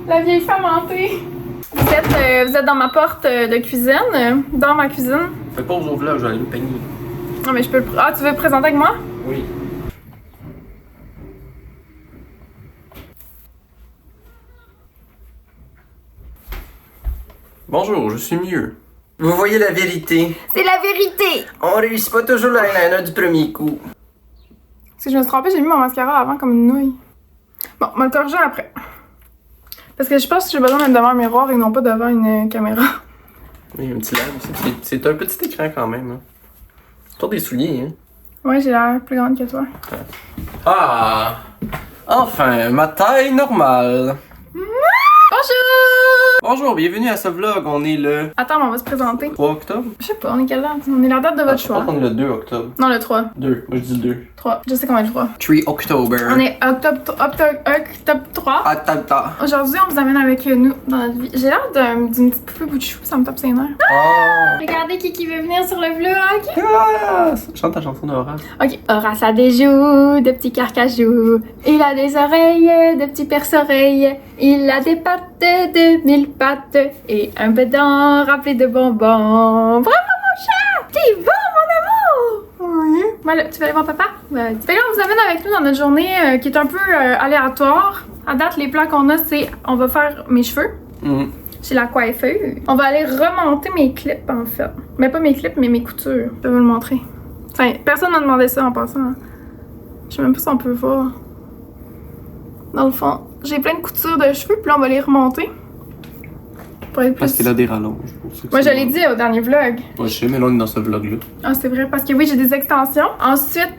La vieille femme hantée. Vous êtes dans ma porte de cuisine, dans ma cuisine. Fais pas aux vlogs, je vais aller me peigner. Non, mais je peux le... Ah, tu veux le présenter avec moi? Oui. Bonjour, je suis mieux. Vous voyez la vérité. C'est la vérité! On réussit pas toujours l'eyeliner du premier coup. Parce que je me suis trompée, j'ai mis mon mascara avant comme une nouille. Bon, on va le corriger après. Parce que je pense que j'ai besoin d'être devant un miroir et non pas devant une caméra. Oui, un petit lab aussi. C'est un petit écran quand même. Hein. Toi des souliers, hein? Ouais, j'ai l'air plus grande que toi. Ah! Enfin, ma taille normale. Bonjour! Bonjour, bienvenue à ce vlog. On est le Attends, mais on va se présenter. 3 octobre. Je sais pas, on est quelle date? On est la date de votre Je choix. pense qu'on est le 2 octobre. Non, le 3. 2, moi je dis le 2. 3. Je sais combien le 3. 3 octobre. On est octobre 3. Attends. Aujourd'hui, on vous amène avec nous dans notre vie. J'ai l'air d'une petite poupée bout de chou, ça me tape ses nerfs. Ah! Regardez qui veut venir sur le vlog. Ah! Chante ta chanson de Horace. Ok. Horace a des joues de petits carcajous. Il a des oreilles de petits perce-oreilles. Il a des pattes de 1000 pattes. Et un bedon rempli de bonbons. Bravo mon chat! T'es bon mon amour! Oui. Voilà, tu veux aller voir papa? Ouais. Fait que là, on vous amène avec nous dans notre journée qui est un peu aléatoire. À date, les plans qu'on a, c'est on va faire mes cheveux. Chez la coiffeuse. On va aller remonter mes clips en fait. Mais pas mes clips, mais mes coutures. Je vais vous le montrer. Enfin, personne m'a demandé ça en passant. Hein. Je sais même pas si on peut voir. Dans le fond, j'ai plein de coutures de cheveux, puis là on va les remonter. Pour être plus... Parce qu'il a des rallonges. Moi je l'ai dit au dernier vlog. Ouais, je sais, mais là on est dans ce vlog-là. Ah, c'est vrai, parce que oui, j'ai des extensions. Ensuite,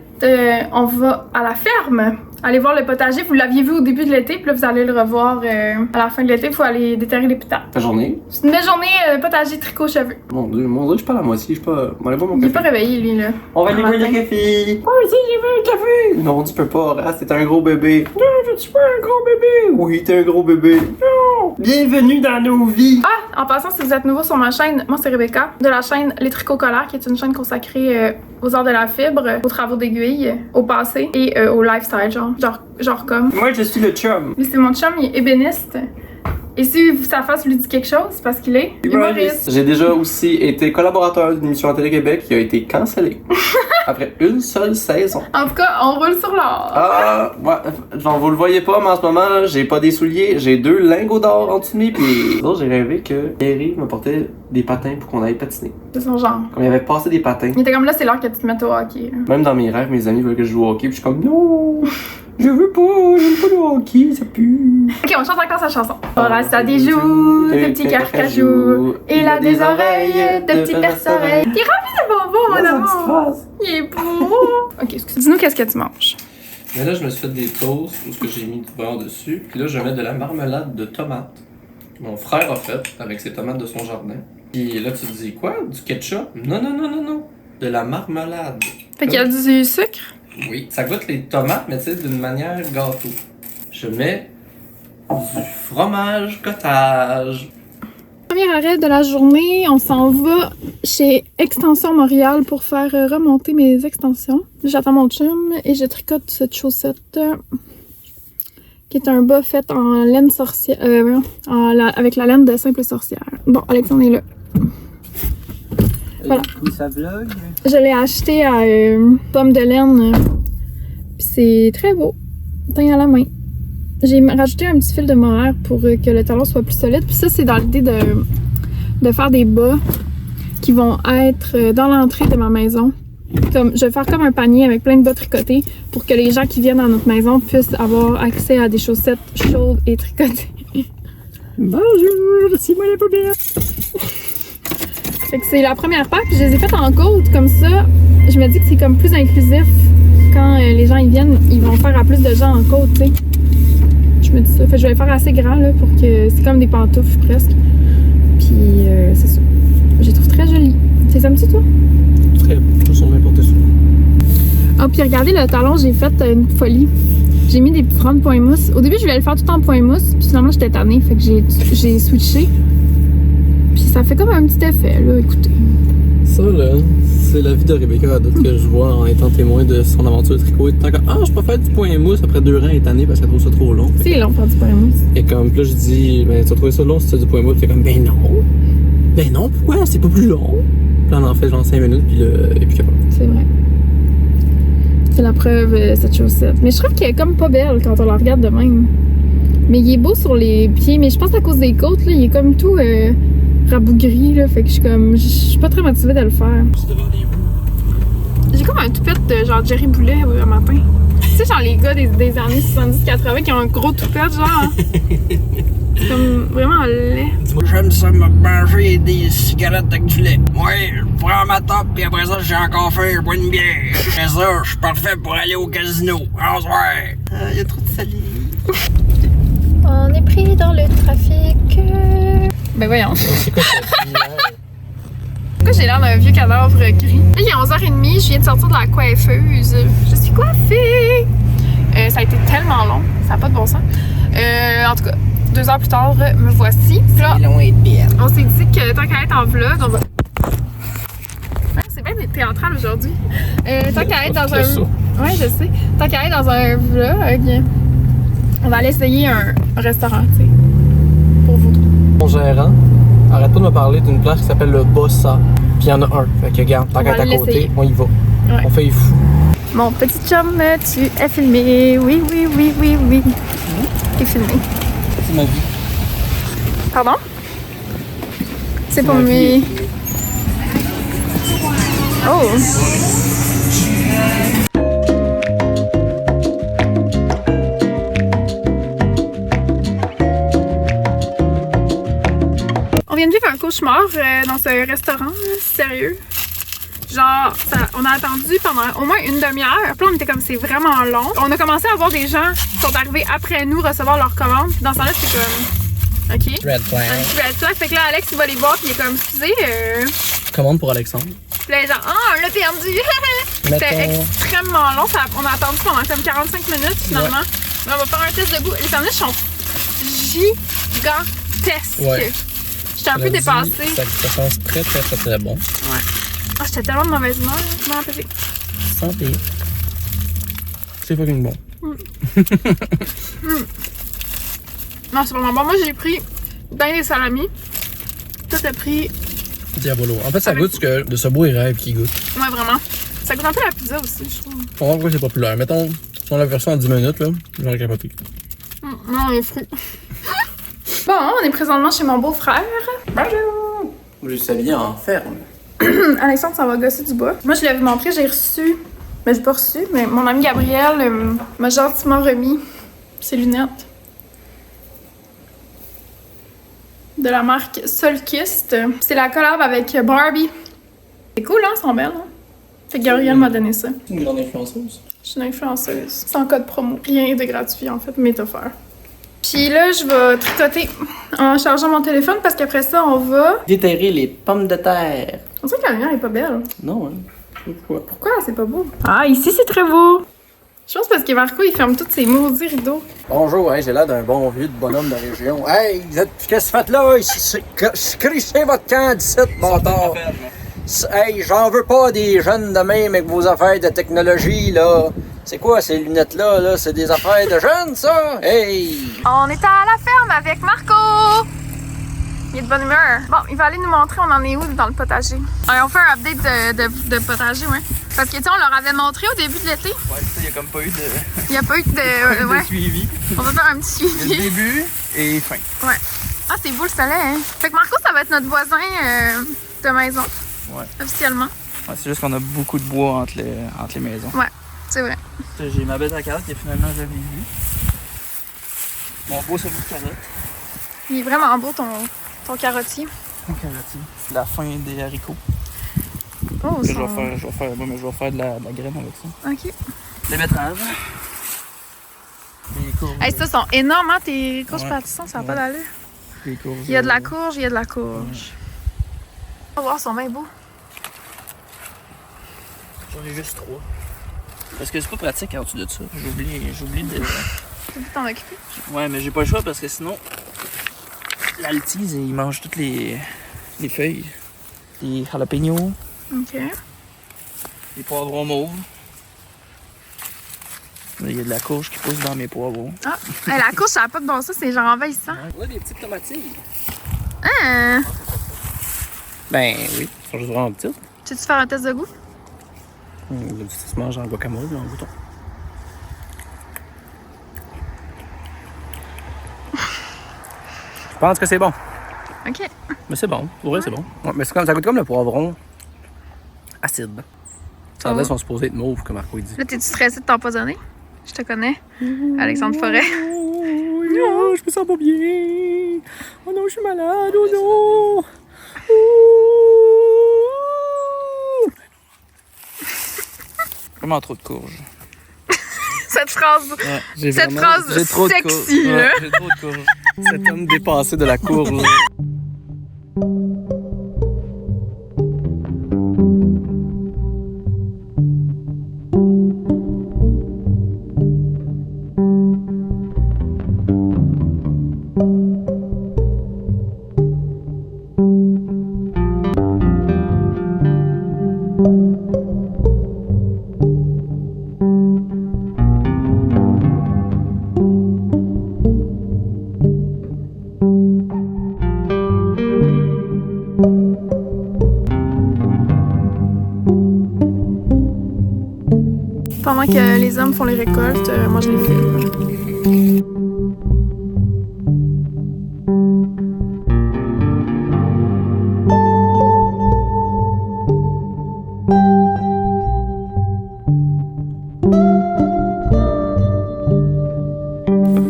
on va à la ferme. Aller voir le potager. Vous l'aviez vu au début de l'été, puis là vous allez le revoir à la fin de l'été. Il faut aller déterrer les pitates. Ta journée? C'est une belle journée potager tricot cheveux. Mon dieu, je suis pas à la moitié, je suis pas. On va aller boire mon Il est café. pas réveillé lui là. On va aller boire le café. Moi aussi, j'ai vu un café. Non, tu peux pas. Ah, c'est un gros bébé. Non, je suis pas un gros bébé. Oui, t'es un gros bébé. Non. Bienvenue dans nos vies. Ah, en passant, si vous êtes nouveau sur ma chaîne, moi c'est Rebecca, de la chaîne Les Tricots Collards, qui est une chaîne consacrée aux arts de la fibre, aux travaux d'aiguille, au passé et au lifestyle, genre comme. Moi, je suis le chum. Lui, c'est mon chum, il est ébéniste. Et si sa face lui dit quelque chose, c'est parce qu'il est humoriste. J'ai déjà aussi été collaborateur d'une émission à Télé-Québec qui a été cancellée. Après une seule saison. En tout cas, on roule sur l'or. Ah, ouais, genre vous le voyez pas, mais en ce moment, j'ai pas des souliers, j'ai 2 lingots d'or en dessous de mes pieds. L'autre, j'ai rêvé que Thierry me portait des patins pour qu'on aille patiner. C'est son genre. Comme il avait passé des patins. Il était comme là, c'est l'heure que tu te mettes au hockey. Même dans mes rêves, mes amis veulent que je joue au hockey, puis je suis comme non, je veux pas, j'aime pas le hockey, ça pue. Ok, on chante encore sa chanson. Horace a des joues de petits carcajous. Il a des oreilles de petits perce-oreilles. T'es rempli de bonbons, mon amour. Il est beau. Ok, excuse. Dis-nous qu'est-ce que tu manges. Mais là, je me suis fait des toasts, tout ce que j'ai mis du beurre dessus. Puis là, je vais mettre de la marmelade de tomates. Mon frère a fait avec ses tomates de son jardin. Puis là, tu te dis quoi? Du ketchup? Non. De la marmelade. Fait qu'il y a du sucre. Oui, ça goûte les tomates, mais tu sais, d'une manière gâteau. Je mets du fromage cottage. Premier arrêt de la journée, on s'en va chez Extension Montréal pour faire remonter mes extensions. J'attends mon chum et je tricote cette chaussette qui est un bas fait en laine sorcière, avec la laine de Simple Sorcière. Bon, Alexandre est là. Voilà. Ça vlog. Je l'ai acheté à Pomme de laine. Puis c'est très beau. Teint à la main. J'ai rajouté un petit fil de mohair pour que le talon soit plus solide. Puis ça, c'est dans l'idée de faire des bas qui vont être dans l'entrée de ma maison. Comme, je vais faire comme un panier avec plein de bas tricotés pour que les gens qui viennent dans notre maison puissent avoir accès à des chaussettes chaudes et tricotées. Bonjour, c'est moi la poubelle. Fait que c'est la première paire, puis je les ai faites en côte comme ça. Je me dis que c'est comme plus inclusif. Quand les gens ils viennent, ils vont faire à plus de gens en côte, tu sais. Je me dis ça. Fait que je vais les faire assez grand là pour que c'est comme des pantoufles presque. Puis c'est ça. Je les trouve très jolies. Tu les aimes-tu toi? Très beau, sur n'importe quoi. Ah, puis regardez le talon, j'ai fait une folie. J'ai mis des petites grandes points mousse. Au début, je voulais le faire tout en points mousse, puis finalement, j'étais tannée, fait que j'ai switché. Puis ça fait comme un petit effet, là, écoutez. ça, là, c'est la vie de Rebecca à d'autres que je vois en étant témoin de son aventure de tricot. Et tout le temps comme, je peux faire du point mousse après 2 ans et tanné parce qu'elle trouve ça trop long. C'est long faire du pain mousse. Et comme, puis là, je dis, ben, tu as trouvé ça long si tu as du point mousse? Puis comme, ben non. Ben non, pourquoi? C'est pas plus long. Puis là, on en fait genre 5 minutes, puis là, et puis capable. C'est vrai. C'est la preuve, cette chaussette. Mais je trouve qu'elle est comme pas belle quand on la regarde de même. Mais il est beau sur les pieds, mais je pense à cause des côtes, là, il est comme tout rabougri, là. Fait que je suis pas très motivée de le faire. J'ai comme un toupette de genre Jerry Boulet un matin. Tu sais, genre les gars des années 70-80 qui ont un gros toupette, genre. C'est comme vraiment laid. J'aime ça me manger des cigarettes avec du lait. Ouais, je prends ma top, puis après ça, j'ai encore faim, je bois une bière. Après ça, je suis parfait pour aller au casino. En soir. Y a trop de salive. On est pris dans le trafic. Ben voyons. C'est quoi ça? Pourquoi j'ai l'air d'un vieux cadavre gris? Là, il est 11h30, je viens de sortir de la coiffeuse. Je suis coiffée! Ça a été tellement long, ça n'a pas de bon sens. En tout cas, 2 heures plus tard, me voici. Là, long et bien. on s'est dit que tant qu'à être en vlog, on va... C'est bien théâtral aujourd'hui. Tant qu'à être dans un... Ouais, je sais. Tant qu'à être dans un vlog, on va aller essayer un restaurant, tu sais, pour vous. Mon gérant arrête pas de me parler d'une place qui s'appelle le Bossa. Puis il y en a un. Fait que regarde, tant On qu'à va être à côté, l'essayer. on y va. Ouais. On fait les fous. Mon petit chum, tu es filmé. Oui, oui, oui, oui, oui. Tu es filmé. C'est ma vie. Pardon? C'est pour ma lui. vie. Oh! On vient de vivre un cauchemar dans ce restaurant, là, sérieux. Genre, on a attendu pendant au moins une demi-heure. Puis là, on était comme, c'est vraiment long. On a commencé à voir des gens qui sont arrivés après nous recevoir leur commande. Puis dans ce temps-là, c'était comme, OK. Red flag. Un petit red flag. Fait que là, Alex, il va les voir, puis il est comme, excusez. Commande pour Alexandre. Puis là, genre, on l'a perdu. C'était extrêmement long. On a attendu pendant comme 45 minutes finalement. Mais on va faire un test de goût. Les sandwichs sont gigantesques. Ouais. J'étais un peu dépassée. Ça sent très, très, très, très bon. Ouais. Ah, j'étais tellement de mauvaise humeur. Je m'en rappelle. Santé. C'est fucking bon. Non, c'est vraiment bon. Moi, j'ai pris dans les salamis. Toi, t'as pris. Diabolo. En fait, ça goûte ce que de ce beau et rêve qui goûte. Ouais, vraiment. Ça goûte un peu la pizza aussi, je trouve. On va voir pourquoi c'est populaire. Mettons, si on la version en 10 minutes, là, j'aurais capoté. Non, les fruits. Bon, on est présentement chez mon beau-frère. Bonjour! Je suis habillé en ferme. Alexandre, ça va gosser du bois. Moi, je l'avais montré, j'ai reçu. Mais j'ai pas reçu, mais mon ami Gabriel m'a gentiment remis ses lunettes. De la marque Solkist. C'est la collab avec Barbie. C'est cool, hein? Elles sont belles, hein? Fait que Gabriel m'a donné ça. C'est une grande influenceuse. Je suis une influenceuse. Sans code promo. Rien de gratuit, en fait, mais t'as offert. Puis là, je vais tricoter en chargeant mon téléphone parce qu'après ça, on va... Déterrer les pommes de terre. On dirait que la lumière est pas belle. Non, hein? Pourquoi? Pourquoi? C'est pas beau. Ah, ici, c'est très beau. Je pense parce que Marco, il ferme tous ses maudits rideaux. Bonjour, hein, j'ai l'air d'un bon vieux de bonhomme de région. Hey, qu'est-ce que vous faites là? Crichez votre camp d'ici, bâtard. Hey, j'en veux pas des jeunes de même avec vos affaires de technologie, là. C'est quoi ces lunettes-là, là? C'est des affaires de jeunes, ça? Hey! On est à la ferme avec Marco! Il est de bonne humeur. Bon, il va aller nous montrer on en est où dans le potager. Alors, on fait un update de potager, ouais. Parce que, tu sais, on leur avait montré au début de l'été. Ouais, il n'y a comme pas eu de, Il n'y a pas eu de... ouais. suivi. On va faire un petit Il y a le suivi. début et fin. Ouais. Ah, c'est beau le soleil, hein? Fait que Marco, ça va être notre voisin de maison. Ouais. Officiellement. Ouais, c'est juste qu'on a beaucoup de bois entre les maisons. Ouais, c'est vrai. J'ai ma bête à carotte qui est finalement jamais vue. Mon beau semis de carotte. Il est vraiment beau ton carottier. Mon carottier. C'est la fin des haricots. Oh, Je ça... vais faire de la graine avec ça. OK. Les betteraves. Les courges. Hey, ça, sont énormes, hein, tes courges Ouais. pâtissons, ça n'a pas Ouais. d'allure. Les courges. Il y a de la courge, il y a de la courge. On va voir, ils sont bien beaux. J'en ai juste 3. Parce que c'est pas pratique en dessous de ça. J'oublie de. Tu peux t'en occuper? Ouais, mais j'ai pas le choix parce que sinon, l'altise, il mange toutes les feuilles. Les jalapenos. OK. Les poivrons mauves. Là, il y a de la courge qui pousse dans mes poivrons. Ah, hey, la courge, ça n'a pas de bon sens, c'est genre envahissant. On a des petites tomatilles. Hein? Ben oui, elles sont juste vraiment petites. Tu veux-tu faire un test de goût? Ça se mange en guacamole, en bouton. Je pense que c'est bon. OK. Mais c'est bon. Pour vrai, c'est bon. Ouais, mais ça goûte comme le poivron acide. Ça Oh. sont supposés être mauves, comme Marco dit. Là, t'es-tu stressé de t'empoisonner? Je te connais. Alexandre Forêt. Non, je me sens pas bien. Oh non, je suis malade. Oh non. Vraiment trop de courge. Cette phrase, Ouais, cette phrase j'ai trop de sexy, courge. là. Ouais, j'ai trop de courge. Cet homme dépassé de la courge. Pendant que les hommes font les récoltes, moi je les filme.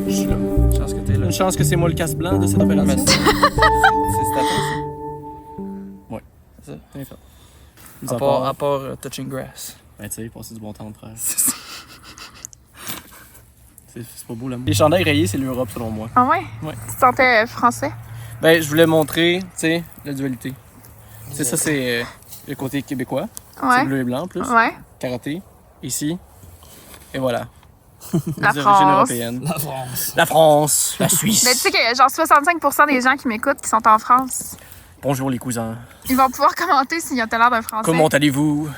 Je suis là. Chance que t'es là. Une chance que c'est moi le casse blanc de cette opération. Mais c'est ta ça. Ouais. C'est ça. Bien fait. Mis À part Touching Grass. Ben, tu sais, passer du bon temps de frère. C'est pas beau l'amour. Les chandails rayés, c'est l'Europe selon moi. Ah ouais? Ouais. Tu te sentais français? Ben, je voulais montrer, tu sais, la dualité. Tu sais, ça, c'est le côté québécois. C'est Ouais. bleu et blanc en plus. Ouais. Karaté, ici. Et voilà. La Les origines France. européennes. La France. La France, la Suisse. Mais tu sais que genre 65% des gens qui m'écoutent qui sont en France, Bonjour les cousins. ils vont pouvoir commenter s'ils ont l'air d'un français. Comment allez-vous?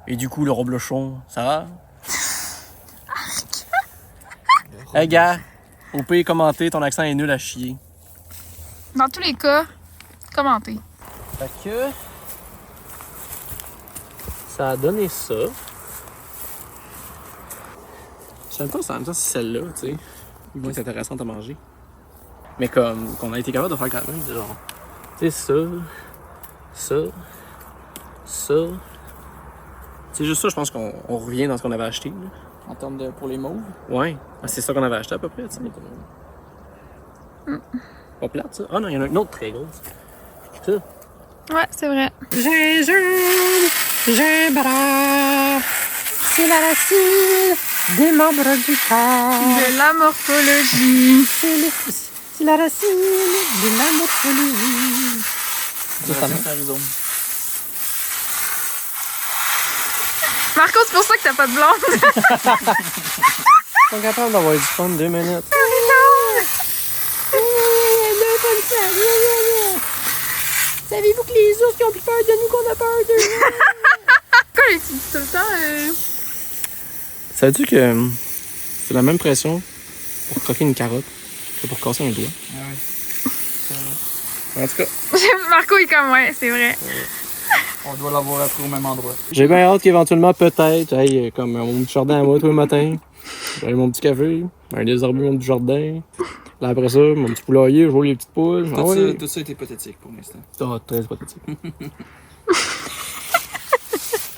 Et du coup, le reblochon, ça va? Hey gars, au pire, commenter, ton accent est nul à chier. Dans tous les cas, commentez. Fait que... ça a donné ça. Je sais même pas si en même temps c'est celle-là, tu sais. Ils vont être intéressantes à manger. Mais comme qu'on a été capable de faire quand même, genre... Tu sais, ça... C'est juste ça, je pense qu'on revient dans ce qu'on avait acheté. Là. En termes de pour les mauves. Ouais, ah, c'est ça qu'on avait acheté à peu près, tu sais. Pas plate, ça. Ah non, il y en a une autre très grosse. Ça. Ouais, c'est vrai. Gingembre, c'est la racine des membres du corps. De la morphologie. C'est la racine de la morphologie. C'est Arizona. Marco, c'est pour ça que t'as pas de blonde. Ils sont capables d'avoir du fun 2 minutes. Savez-vous que les ours qui ont plus peur de nous qu'on a peur d'eux? Pourquoi les tu dis tout le temps? Savais-tu que c'est la même pression pour croquer une carotte que pour casser un doigt? Ah oui. En tout cas, Marco est comme, ouais, c'est vrai. On doit l'avoir appris au même endroit. j'ai bien hâte qu'éventuellement, peut-être, j'aille comme mon petit jardin à moi tous les matins. J'aille mon petit café, un désherber mon petit jardin. Là, après ça, mon petit poulailler, je vois les petites poules. Ah ouais. Tout ça est hypothétique pour l'instant. Ah, très hypothétique.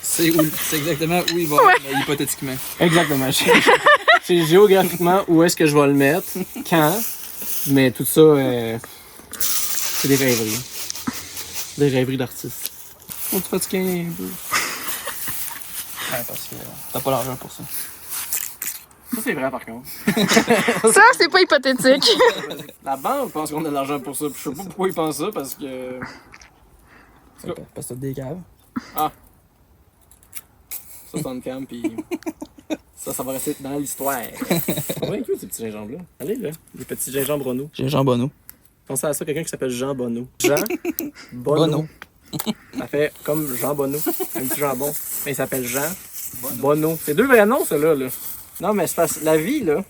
C'est exactement où il va, mais hypothétiquement. Exactement. C'est géographiquement où est-ce que je vais le mettre, quand, mais tout ça, c'est des rêveries. Des rêveries d'artistes. On te fatigué un peu. Ouais, parce que t'as pas l'argent pour ça. Ça, c'est vrai, par contre. Ça, c'est pas hypothétique. La banque pense qu'on a de l'argent pour ça. Puis je sais pas pourquoi ils pensent ça, parce que... Parce que t'as des caves. Ça, c'est une cam, puis... ça va rester dans l'histoire. C'est vraiment cute, ces petits gingembres-là. Allez, là. Les petits gingembres Renault. J'ai Jean Bonneau. Pensez à ça, quelqu'un qui s'appelle Jean Bonneau. Jean Bonneau. Ça fait comme Jean Bonneau, un petit jambon. Mais il s'appelle Jean Bonneau. C'est 2 vrais noms, ceux-là. Là. Non, mais c'est parce que la vie, là,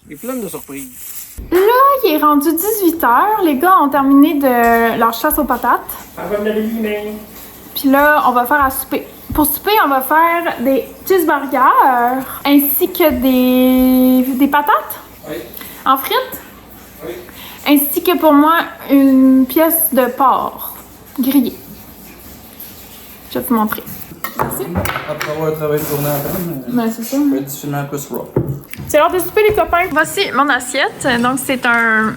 est pleine de surprises. Là, il est rendu 18h. Les gars ont terminé de leur chasse aux patates. Ça va me résumer. Puis là, on va faire à souper. Pour souper, on va faire des cheeseburgers ainsi que des patates en frites. Ainsi que pour moi, une pièce de porc grillée. Je vais te montrer. Merci. Après avoir travaillé le journée après, Ben, c'est ça. je vais difficilement plus raw. C'est l'heure de souper, les copains. Voici mon assiette. Donc, c'est un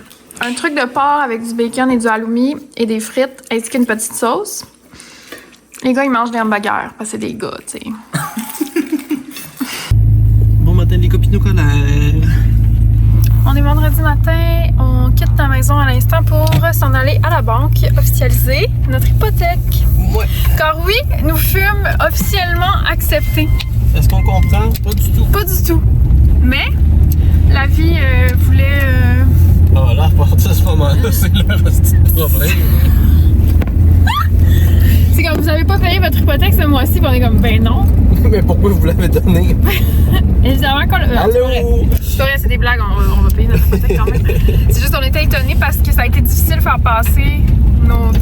truc de porc avec du bacon et du halloumi et des frites ainsi qu'une petite sauce. Les gars, ils mangent des hamburgers parce que c'est des gars, tu sais. Bon matin, les copines collègues. On est vendredi matin, on quitte la maison à l'instant pour s'en aller à la banque officialiser notre hypothèque. Ouais. Car oui, nous fûmes officiellement acceptés. Est-ce qu'on comprend? Pas du tout. Pas du tout. Mais la vie voulait... Ah là, à partir de ce moment-là, c'est le petit problème. C'est comme, vous avez pas payé votre hypothèque ce mois-ci, puis on est comme, ben non. Mais pourquoi vous l'avez donné? Évidemment qu'on l'a... Allô? C'est vrai, c'est des blagues, on va payer notre hypothèque quand même. C'est juste qu'on était étonnés parce que ça a été difficile de faire passer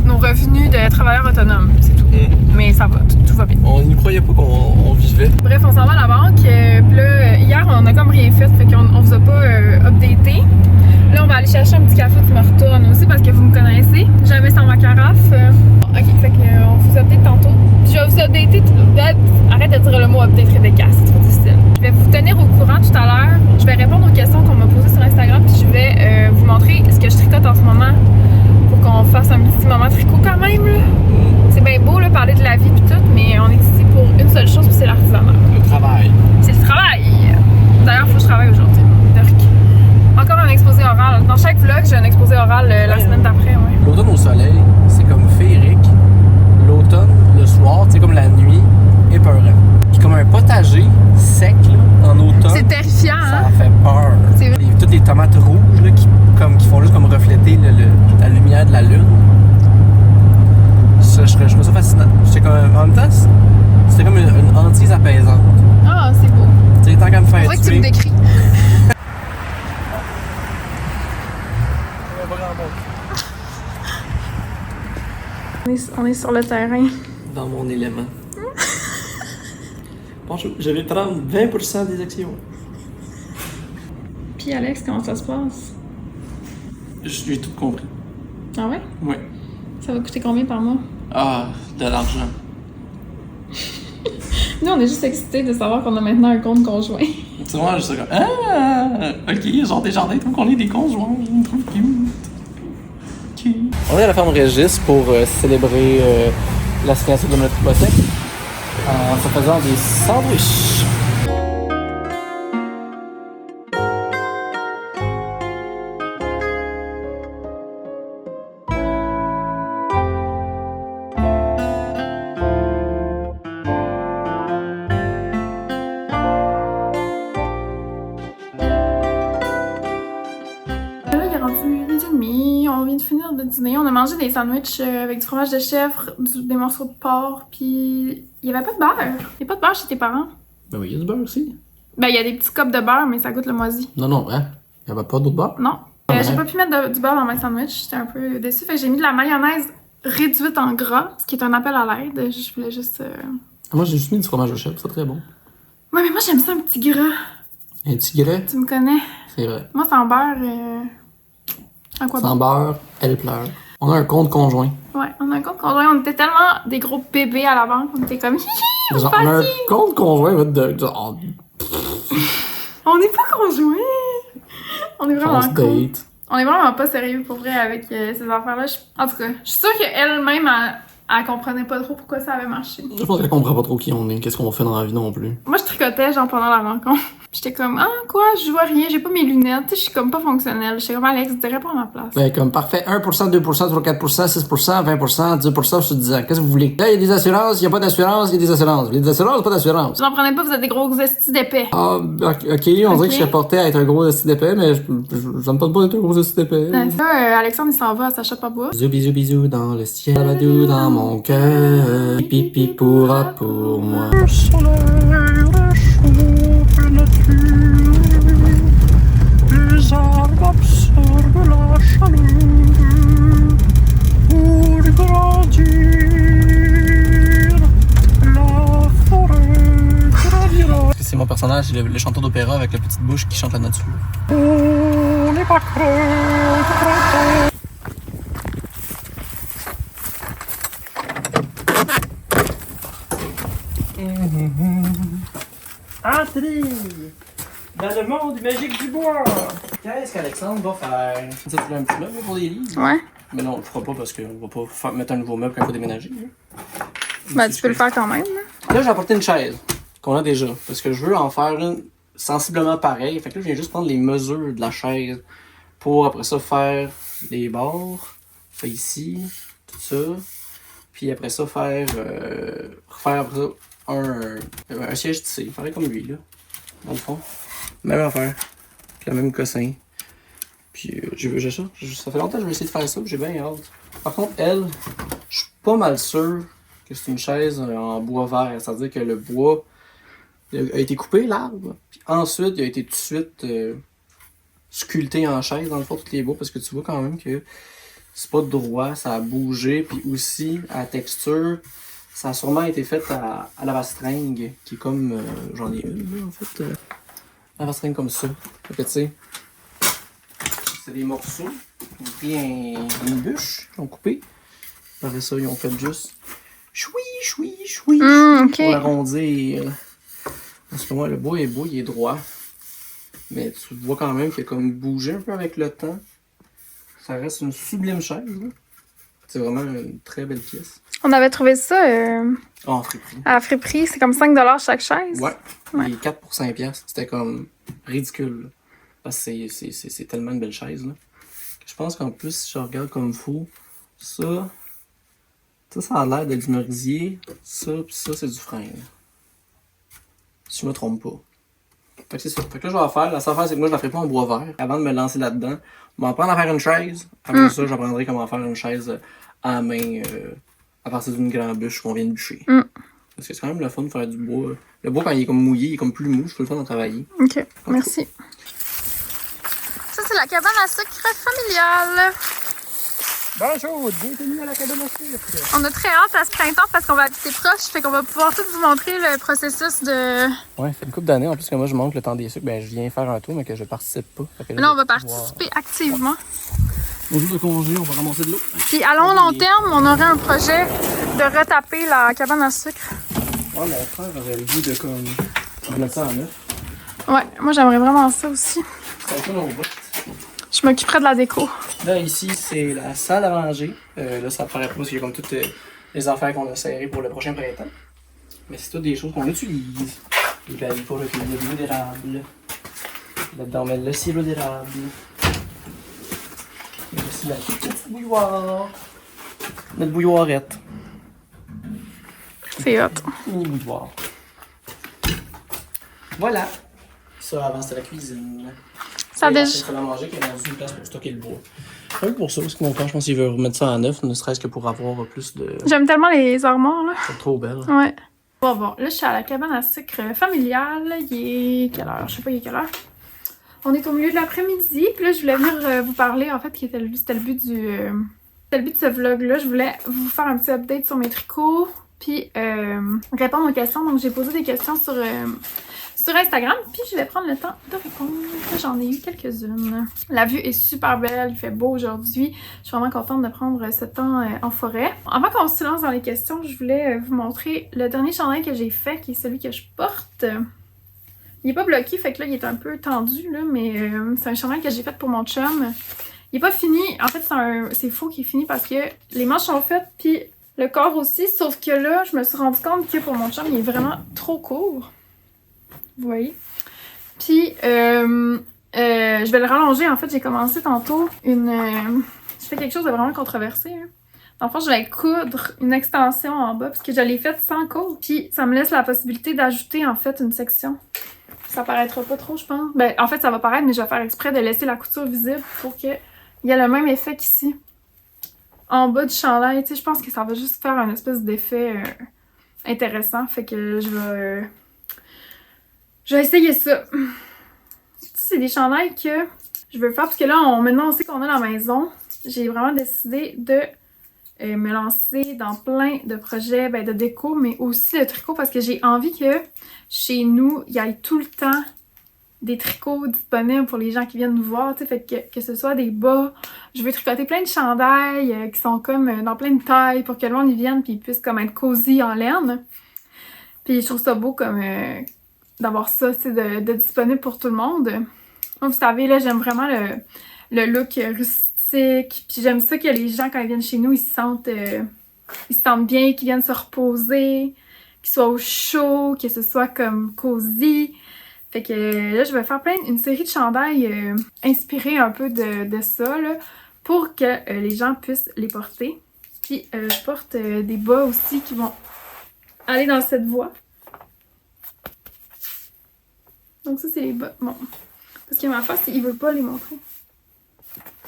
nos revenus de travailleurs autonomes, c'est tout. Mais ça va, tout va bien. On n'y croyait pas qu'on vivait. Bref, on s'en va à la banque. Puis là, hier, on a comme rien fait qu'on vous a pas updaté. Là, on va aller chercher un petit café qui me retourne aussi parce que vous me connaissez. Jamais sans ma carafe. Ok, fait qu'on vous update tantôt. Puis je vais vous updater. Arrête de dire le mot update, Rebecca, c'est trop difficile. Je vais vous tenir au courant tout à l'heure. Je vais répondre aux questions qu'on m'a posées sur Instagram. Puis je vais vous montrer ce que je tricote en ce moment pour qu'on fasse un petit moment tricot quand même. Là. C'est bien beau là, parler de la vie puis tout, mais on est ici pour une seule chose, puis c'est l'artisanat. Le travail. C'est le travail! D'ailleurs, il faut que je travaille aujourd'hui. Encore un exposé oral. Dans chaque vlog, j'ai un exposé oral la semaine d'après. Ouais. L'automne au soleil, c'est comme féerique. L'automne, le soir, c'est comme la nuit, épeurant. Puis comme un potager sec là, en automne. C'est terrifiant, Ça hein? fait peur. C'est vrai. Toutes les tomates rouges là, qui font juste comme refléter la lumière de la lune. Ça, je trouve ça fascinant. En même temps, c'était comme une hantise apaisante. Ah, c'est beau. Tu sais, tant qu'à me C'est faire vrai que tu me tuer. décris. On est sur le terrain. Dans mon élément. Bonjour, je vais prendre 20% des actions. Puis Alex, comment ça se passe? J'ai tout compris. Ah ouais? Ouais. Ça va coûter combien par mois? Ah, de l'argent. Nous, on est juste excités de savoir qu'on a maintenant un compte conjoint. Tu vois, je suis comme, ah, ok, genre des jardins, donc on est des conjoints, trop cute. Ok. On est à la ferme Régis pour célébrer la signature de notre hypothèque en se faisant des sandwichs. Là, il est rendu midi et demi. On vient de finir de dîner. On a mangé des sandwichs avec du fromage de chèvre, des morceaux de porc, puis il y avait pas de beurre. Il y a pas de beurre chez tes parents? Ben oui, il y a du beurre aussi. Ben, il y a des petits copes de beurre, mais ça goûte le moisi. Non, non, hein? Il n'y avait pas d'autre beurre? Non. Ouais. J'ai pas pu mettre du beurre dans mes sandwichs. J'étais un peu déçue. Fait que j'ai mis de la mayonnaise réduite en gras, ce qui est un appel à l'aide. Je voulais juste... Moi, j'ai juste mis du fromage au chèvre, c'est très bon. Ouais, mais moi, j'aime ça un petit gras. Un petit grès, Tu me connais. c'est vrai. Moi, sans beurre... À quoi Sans bon? beurre, elle pleure. On a un compte conjoint. Ouais, on a un compte conjoint. On était tellement des gros bébés à la banque. On était comme... Genre, on a un compte conjoint oh, On n'est pas conjoints! On est vraiment on se cool. date. On est vraiment pas sérieux pour vrai avec ces affaires-là. En tout cas, je suis sûre qu'elle-même, elle comprenait pas trop pourquoi ça avait marché. Je pense qu'elle comprend pas trop qui on est, qu'est-ce qu'on fait dans la vie non plus. Moi, je tricotais genre pendant la rencontre. J'étais comme, ah, quoi, je vois rien, j'ai pas mes lunettes, tu sais, je suis comme pas fonctionnelle. J'étais comme, Alex, dirais pas à ma place. Ben, comme parfait, 1%, 2%, 3%, 4%, 6%, 20%, 10%, je te disais, qu'est-ce que vous voulez? Là, il y a des assurances, il y a pas d'assurance, il y a des assurances. Il y a des assurances, pas d'assurance. Vous en prenez pas, vous êtes des gros estis d'épais. Ah, ok, on dirait que je serais porté à être un gros esti d'épais, mais je me tente pas d'être un gros esti d'épais. Ça, Alexandre, il s'en va à sa chape à bois. Bisous, bisous, bisous dans le ciel, badou dans mon cœur. Pipi pourra pour moi. Le soleil réchauffe la nature. Les arbres absorbent la chaleur pour grandir. La forêt grandira. C'est mon personnage, c'est le chanteur d'opéra avec la petite bouche qui chante la nature. On n'est pas creux de printemps. Entrez dans le monde magique du bois. Qu'est-ce qu'Alexandre va faire? Ça, tu veux un petit meuble pour les livres? Ouais. Mais non, on le fera pas parce qu'on va pas mettre un nouveau meuble quand il faut déménager. Ben, tu peux le faire quand même, là. Là, j'ai apporté une chaise qu'on a déjà parce que je veux en faire une sensiblement pareille. Fait que là, je viens juste prendre les mesures de la chaise pour après ça faire les bords. Fait ici, tout ça. Puis après ça, refaire après ça un siège tissé, pareil comme lui, là, dans le fond. Même affaire, puis le même cossin. Puis j'ai ça. Ça fait longtemps que je vais essayer de faire ça, puis j'ai bien hâte. Par contre, elle, je suis pas mal sûr que c'est une chaise en bois vert. C'est-à-dire que le bois a été coupé, l'arbre, puis ensuite, il a été tout de suite sculpté en chaise, dans le fond, tous les bois, parce que tu vois quand même que c'est pas droit, ça a bougé, puis aussi, à la texture, ça a sûrement été fait à la bastringue, qui est comme, j'en ai une, là, en fait, la bastringue comme ça. Fait que, tu sais, c'est des morceaux, ils ont pris une bûche, ils ont coupé, après ça, ils ont fait juste choui, choui, choui, OK. pour l'arrondir. Parce que moi, le bois est beau, il est droit, mais tu vois quand même qu'il a comme bougé un peu avec le temps. Ça reste une sublime chaise, là. C'est vraiment une très belle pièce. On avait trouvé ça En friperie. à la friperie, c'est comme 5$ chaque chaise. Ouais. Ouais. Les 4 pour 5 piastres, c'était comme ridicule. Là. Parce que c'est tellement une belle chaise, là. Je pense qu'en plus, si je regarde comme il faut, ça a l'air d'être du merisier. Ça, pis ça, c'est du frein. Si je me trompe pas. Fait que c'est ça. Fait que là, je vais faire. La seule affaire, c'est que moi, je la ferai pas en bois vert. Avant de me lancer là-dedans, je vais apprendre à faire une chaise. Après ça, j'apprendrai comment faire une chaise à la main à partir d'une grande bûche qu'on vient de bûcher. Parce que c'est quand même le fun de faire du bois. Le bois, quand il est comme mouillé, il est comme plus mou. Je peux le faire d'en travailler. OK, merci. Ça, c'est la cabane à sucre familiale. Bonjour, bienvenue à la cabane à sucre. On a très hâte à ce printemps parce qu'on va habiter proche, fait qu'on va pouvoir tout vous montrer le processus de... Ouais, ça fait une couple d'années en plus que moi je manque le temps des sucres. Ben je viens faire un tour mais que je participe pas. Fait que Là, on va participer activement. Au jour de congé, on va ramasser de l'eau. Puis à long terme, on aurait un projet de retaper la cabane à sucre. Ouais, mon frère aurait le goût de comme remettre ça en neuf. Ouais, moi j'aimerais vraiment ça aussi. C'est un peu nos bottes. Je m'occuperais de la déco. Là, ici, c'est la salle à manger. Là, ça paraît pas parce qu'il y a comme toutes les affaires qu'on a serrées pour le prochain printemps. Mais c'est toutes des choses qu'on utilise. Et ben, il faut recueillir de l'eau d'érable. Là-dedans, on met le sirop d'érable. Il y a aussi la petite bouilloire. Notre bouilloirette. C'est hot. Mini bouilloire. Voilà. Ça, avant, c'était la cuisine. Ça a Et déjà... la salle à manger qui est dans une place pour stocker le bois. Oui, pour ça, parce que mon père, je pense qu'il veut remettre ça en neuf, ne serait-ce que pour avoir plus de... J'aime tellement les armoires, là. C'est trop belle. Ouais. Bon, là, je suis à la cabane à sucre familiale. Il est quelle heure? Je sais pas, il est quelle heure. On est au milieu de l'après-midi. Puis là, je voulais venir vous parler, en fait, c'était le but de ce vlog-là. Je voulais vous faire un petit update sur mes tricots. Puis répondre aux questions. Donc, j'ai posé des questions sur Instagram. Puis je vais prendre le temps de répondre. J'en ai eu quelques-unes. La vue est super belle. Il fait beau aujourd'hui. Je suis vraiment contente de prendre ce temps en forêt. Avant qu'on se lance dans les questions, je voulais vous montrer le dernier chandail que j'ai fait, qui est celui que je porte. Il est pas bloqué, fait que là, il est un peu tendu, là, mais c'est un chandail que j'ai fait pour mon chum. Il est pas fini. En fait, c'est faux qu'il est fini parce que les manches sont faites, puis le corps aussi. Sauf que là, je me suis rendu compte que pour mon chum, il est vraiment trop court. Vous voyez? Puis, je vais le rallonger. En fait, j'ai commencé tantôt je fais quelque chose de vraiment controversé. Hein. Dans le fond, je vais coudre une extension en bas parce que je l'ai faite sans coudre. Puis, ça me laisse la possibilité d'ajouter, en fait, une section. Ça paraîtra pas trop, je pense. Ben, en fait, ça va paraître, mais je vais faire exprès de laisser la couture visible pour qu'il y ait le même effet qu'ici. En bas du chandail, tu sais, je pense que ça va juste faire un espèce d'effet intéressant. Fait que je vais essayer ça. C'est des chandails que je veux faire parce que là, maintenant on sait qu'on a la maison. J'ai vraiment décidé de me lancer dans plein de projets de déco, mais aussi de tricot parce que j'ai envie que chez nous, il y ait tout le temps des tricots disponibles pour les gens qui viennent nous voir, tu sais, fait que ce soit des bas. Je veux tricoter plein de chandails qui sont comme dans plein de tailles pour que le monde y vienne puis ils puissent comme être cosy en laine. Puis je trouve ça beau comme d'avoir ça, tu sais, de disponible pour tout le monde. Comme vous savez, là, j'aime vraiment le look rustique. Puis j'aime ça que les gens, quand ils viennent chez nous, ils se sentent bien, qu'ils viennent se reposer, qu'ils soient au chaud, que ce soit comme cosy. Fait que là, je vais faire une série de chandails inspirés un peu de ça, là, pour que les gens puissent les porter. Puis je porte des bas aussi qui vont aller dans cette voie. Donc ça, c'est les bas. Bon. Parce que ma face, il veut pas les montrer.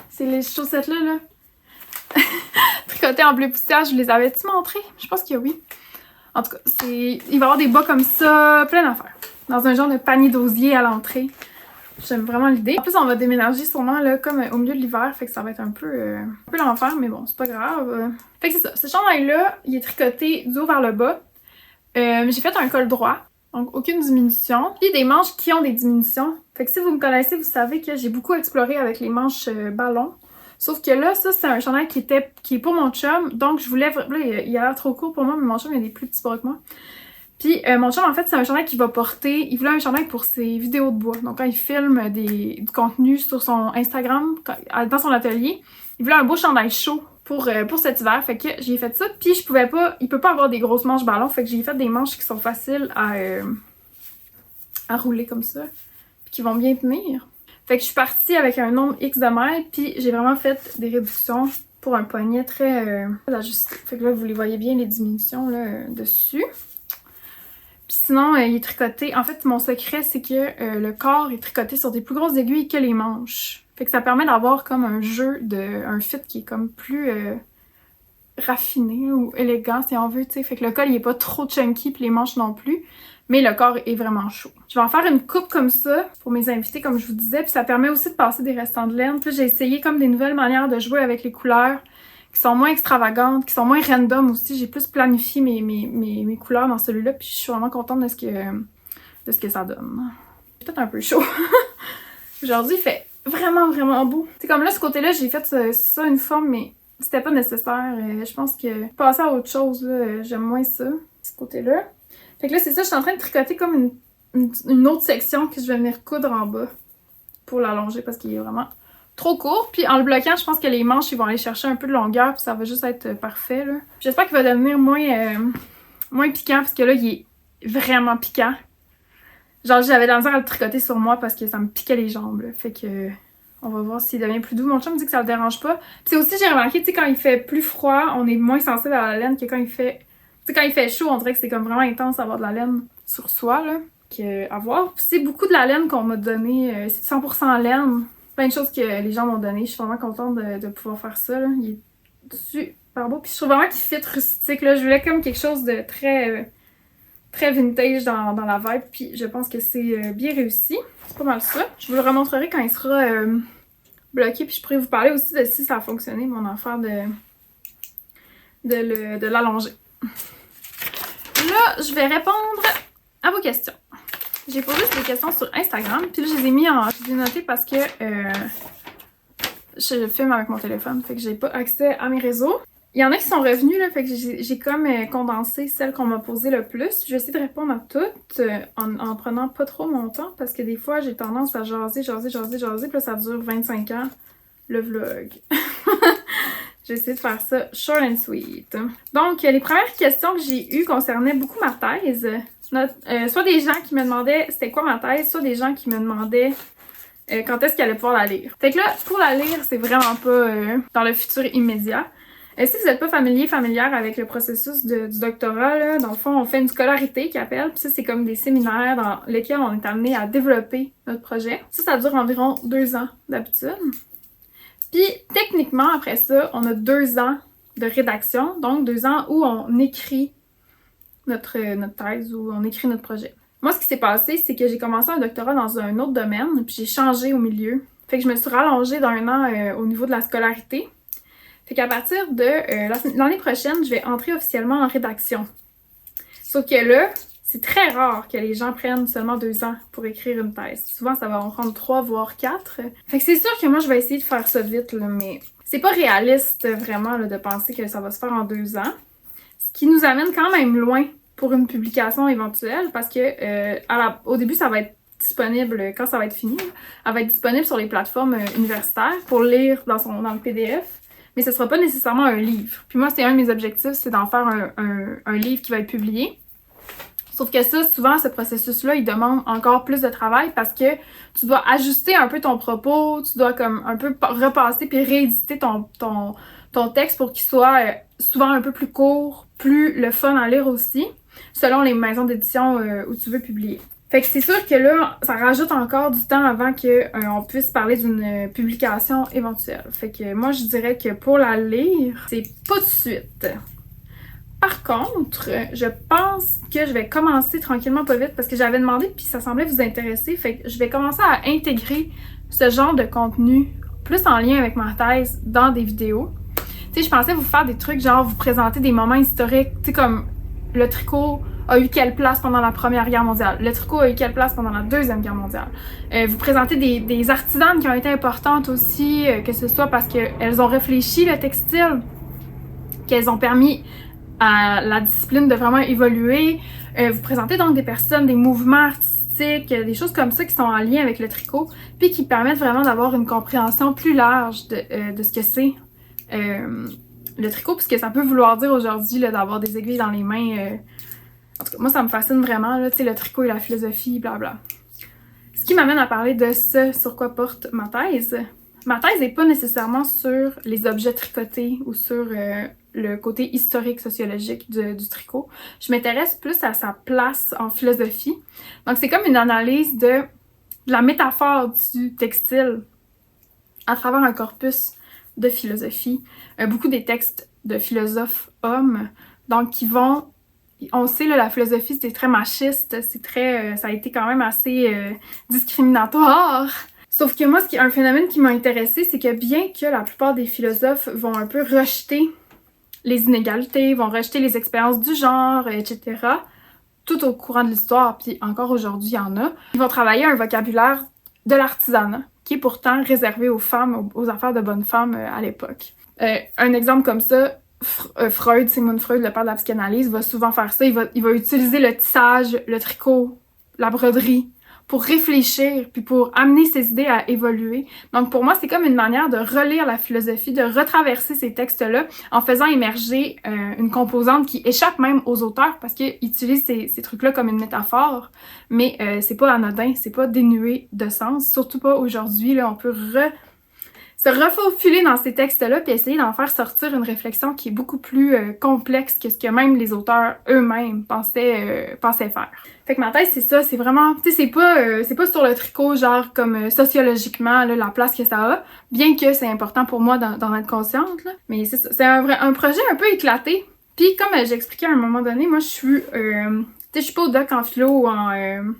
C'est les chaussettes-là, là. Tricotées en bleu poussière, je vous les avais-tu montrées? Je pense que oui. En tout cas, il va y avoir des bas comme ça, plein d'affaires. Dans un genre de panier d'osier à l'entrée. J'aime vraiment l'idée. En plus, on va déménager sûrement là, comme au milieu de l'hiver, fait que ça va être un peu l'enfer, mais bon, c'est pas grave. Fait que c'est ça. Ce chandail-là, il est tricoté du haut vers le bas. J'ai fait un col droit, donc aucune diminution. Puis des manches qui ont des diminutions. Fait que si vous me connaissez, vous savez que j'ai beaucoup exploré avec les manches ballons. Sauf que là, ça, c'est un chandail qui est pour mon chum. Donc, je voulais... Là, il a l'air trop court pour moi, mais mon chum, il a des plus petits bras que moi. Puis, mon chum, en fait, c'est un chandail qu'il va porter. Il voulait un chandail pour ses vidéos de bois. Donc, quand il filme du contenu sur son Instagram, dans son atelier, il voulait un beau chandail chaud pour cet hiver. Fait que j'ai fait ça. Puis, il peut pas avoir des grosses manches ballons. Fait que j'ai fait des manches qui sont faciles à rouler comme ça. Puis, qui vont bien tenir. Fait que je suis partie avec un nombre X de mètres, puis j'ai vraiment fait des réductions pour un poignet très ajusté. Fait que là, vous les voyez bien, les diminutions là, dessus. Puis sinon, il est tricoté. En fait, mon secret, c'est que le corps est tricoté sur des plus grosses aiguilles que les manches. Fait que ça permet d'avoir comme un un fit qui est comme plus raffiné ou élégant, si on veut, tu sais. Fait que le col, il est pas trop chunky, puis les manches non plus. Mais le corps est vraiment chaud. Je vais en faire une coupe comme ça pour mes invités, comme je vous disais. Puis ça permet aussi de passer des restants de laine. Puis j'ai essayé comme des nouvelles manières de jouer avec les couleurs qui sont moins extravagantes, qui sont moins random aussi. J'ai plus planifié mes couleurs dans celui-là. Puis je suis vraiment contente de ce que ça donne. J'ai peut-être un peu chaud. Aujourd'hui, il fait vraiment, vraiment beau. C'est comme là, ce côté-là, j'ai fait ça une fois, mais c'était pas nécessaire. Je pense que passer à autre chose, j'aime moins ça, ce côté-là. Fait que là, c'est ça, je suis en train de tricoter comme une autre section que je vais venir coudre en bas pour l'allonger parce qu'il est vraiment trop court. Puis en le bloquant, je pense que les manches, ils vont aller chercher un peu de longueur puis ça va juste être parfait, là. J'espère qu'il va devenir moins piquant parce que là, il est vraiment piquant. Genre, j'avais de la misère à le tricoter sur moi parce que ça me piquait les jambes, là. Fait que on va voir s'il devient plus doux. Mon chum me dit que ça le dérange pas. Puis c'est aussi, j'ai remarqué, tu sais, quand il fait plus froid, on est moins sensible à la laine que quand il fait... Tu sais, quand il fait chaud, on dirait que c'est comme vraiment intense d'avoir de la laine sur soi, là. À voir. Puis c'est beaucoup de la laine qu'on m'a donné. C'est 100% laine. Plein de choses que les gens m'ont donné. Je suis vraiment contente de pouvoir faire ça, là. Il est super beau. Puis je trouve vraiment qu'il fit rustique, là. Je voulais comme quelque chose de très, très vintage dans la vibe. Puis je pense que c'est bien réussi. C'est pas mal ça. Je vous le remontrerai quand il sera bloqué. Puis je pourrais vous parler aussi de si ça a fonctionné, mon affaire de l'allonger. Là, je vais répondre à vos questions. J'ai posé des questions sur Instagram, puis là, je les ai notées parce que je filme avec mon téléphone, fait que j'ai pas accès à mes réseaux. Il y en a qui sont revenus, là, fait que j'ai comme condensé celles qu'on m'a posées le plus. Je vais essayer de répondre à toutes en prenant pas trop mon temps, parce que des fois, j'ai tendance à jaser, puis là, ça dure 25 ans, le vlog. J'ai essayé de faire ça short and sweet. Donc, les premières questions que j'ai eues concernaient beaucoup ma thèse. soit des gens qui me demandaient c'était quoi ma thèse, soit des gens qui me demandaient quand est-ce qu'ils allaient pouvoir la lire. Fait que là, pour la lire, c'est vraiment pas dans le futur immédiat. Si vous n'êtes pas familière avec le processus du doctorat, là, dans le fond, on fait une scolarité qui appelle, puis ça, c'est comme des séminaires dans lesquels on est amené à développer notre projet. Ça dure environ 2 ans d'habitude. Puis, techniquement, après ça, on a 2 ans de rédaction, donc 2 ans où on écrit notre thèse, où on écrit notre projet. Moi, ce qui s'est passé, c'est que j'ai commencé un doctorat dans un autre domaine, puis j'ai changé au milieu. Fait que je me suis rallongée d'1 an au niveau de la scolarité. Fait qu'à partir de l'année prochaine, je vais entrer officiellement en rédaction. Sauf que là, c'est très rare que les gens prennent seulement 2 ans pour écrire une thèse. Souvent, ça va en prendre 3, voire 4. Fait que c'est sûr que moi, je vais essayer de faire ça vite, là, mais c'est pas réaliste vraiment là, de penser que ça va se faire en 2 ans. Ce qui nous amène quand même loin pour une publication éventuelle, parce que au début, ça va être disponible, quand ça va être fini, elle va être disponible sur les plateformes universitaires pour lire dans le PDF. Mais ce sera pas nécessairement un livre. Puis moi, c'est un de mes objectifs, c'est d'en faire un livre qui va être publié. Sauf que ça, souvent, ce processus-là, il demande encore plus de travail parce que tu dois ajuster un peu ton propos, tu dois comme un peu repasser puis rééditer ton texte pour qu'il soit souvent un peu plus court, plus le fun à lire aussi, selon les maisons d'édition où tu veux publier. Fait que c'est sûr que là, ça rajoute encore du temps avant qu'on puisse parler d'une publication éventuelle. Fait que moi, je dirais que pour la lire, c'est pas tout de suite. Par contre, je pense que je vais commencer tranquillement pas vite parce que j'avais demandé puis ça semblait vous intéresser. Fait que je vais commencer à intégrer ce genre de contenu plus en lien avec ma thèse dans des vidéos. Tu sais, je pensais vous faire des trucs genre vous présenter des moments historiques, tu sais, comme le tricot a eu quelle place pendant la Première Guerre mondiale, le tricot a eu quelle place pendant la Deuxième Guerre mondiale. Vous présenter des artisanes qui ont été importantes aussi, que ce soit parce qu'elles ont réfléchi le textile, qu'elles ont permis à la discipline de vraiment évoluer. Vous présenter donc des personnes, des mouvements artistiques, des choses comme ça qui sont en lien avec le tricot, puis qui permettent vraiment d'avoir une compréhension plus large de ce que c'est le tricot, puisque ça peut vouloir dire aujourd'hui d'avoir des aiguilles dans les mains. En tout cas, moi, ça me fascine vraiment, là, le tricot et la philosophie, blabla. Ce qui m'amène à parler de ce sur quoi porte ma thèse. Ma thèse n'est pas nécessairement sur les objets tricotés ou sur le côté historique, sociologique du tricot. Je m'intéresse plus à sa place en philosophie. Donc, c'est comme une analyse de la métaphore du textile à travers un corpus de philosophie. Beaucoup des textes de philosophes hommes, donc qui vont... On sait, là, la philosophie, c'est très machiste, c'est très... ça a été quand même assez discriminatoire. Sauf que moi, un phénomène qui m'a intéressée, c'est que bien que la plupart des philosophes vont un peu rejeter les inégalités, vont rejeter les expériences du genre, etc., tout au courant de l'histoire, puis encore aujourd'hui, il y en a, ils vont travailler un vocabulaire de l'artisanat, qui est pourtant réservé aux femmes, aux affaires de bonnes femmes à l'époque. Un exemple comme ça, Freud, Sigmund Freud, le père de la psychanalyse, va souvent faire ça. Il va utiliser le tissage, le tricot, la broderie pour réfléchir puis pour amener ses idées à évoluer. Donc pour moi, c'est comme une manière de relire la philosophie, de retraverser ces textes-là en faisant émerger une composante qui échappe même aux auteurs parce qu'ils utilisent ces trucs-là comme une métaphore, mais c'est pas anodin, c'est pas dénué de sens, surtout pas aujourd'hui. Là, on peut se refaufiler dans ces textes-là puis essayer d'en faire sortir une réflexion qui est beaucoup plus complexe que ce que même les auteurs eux-mêmes pensaient faire. Fait que ma thèse, c'est ça, c'est vraiment... Tu sais, c'est pas sur le tricot, genre comme sociologiquement, là, la place que ça a, bien que c'est important pour moi d'en être consciente, là. Mais c'est ça, c'est un projet un peu éclaté. Puis comme j'expliquais à un moment donné, moi je suis... tu sais, je suis pas au doc en philo ou en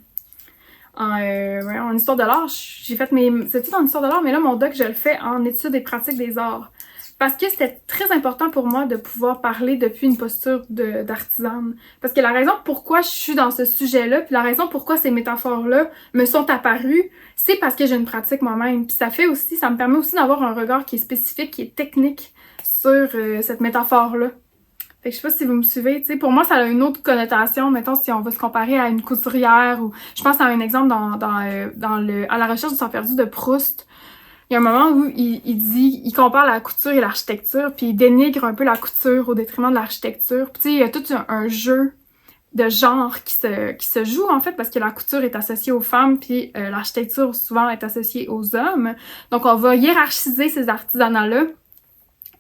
histoire de l'art. J'ai fait mes études en histoire de l'art, mais là, mon doc, je le fais en études et pratiques des arts. Parce que c'était très important pour moi de pouvoir parler depuis une posture d'artisane. Parce que la raison pourquoi je suis dans ce sujet-là, puis la raison pourquoi ces métaphores-là me sont apparues, c'est parce que j'ai une pratique moi-même. Puis ça me permet aussi d'avoir un regard qui est spécifique, qui est technique sur cette métaphore-là. Fait que je sais pas si vous me suivez, tu sais, pour moi, ça a une autre connotation, mettons, si on va se comparer à une couturière, ou je pense à un exemple à la recherche du sang perdu de Proust. Il y a un moment où il compare la couture et l'architecture, puis il dénigre un peu la couture au détriment de l'architecture. Puis tu sais, il y a tout un jeu de genre qui se joue, en fait, parce que la couture est associée aux femmes, puis l'architecture, souvent, est associée aux hommes. Donc, on va hiérarchiser ces artisanats-là,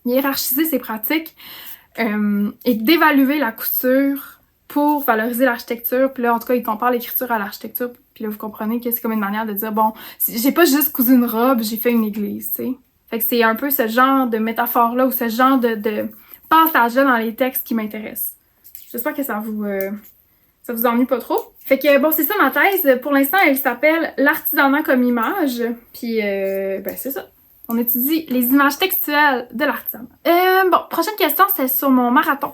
hiérarchiser ces pratiques, et d'évaluer la couture pour valoriser l'architecture. Puis là, en tout cas, ils comparent l'écriture à l'architecture. Puis là, vous comprenez que c'est comme une manière de dire, bon, j'ai pas juste cousu une robe, j'ai fait une église, tu sais. Fait que c'est un peu ce genre de métaphore-là, ou ce genre de passage-là dans les textes qui m'intéresse. J'espère que ça vous ennuie pas trop. Fait que bon, c'est ça ma thèse. Pour l'instant, elle s'appelle l'artisanat comme image. Puis ben c'est ça. On étudie les images textuelles de l'artisanat. Bon, prochaine question, c'est sur mon marathon.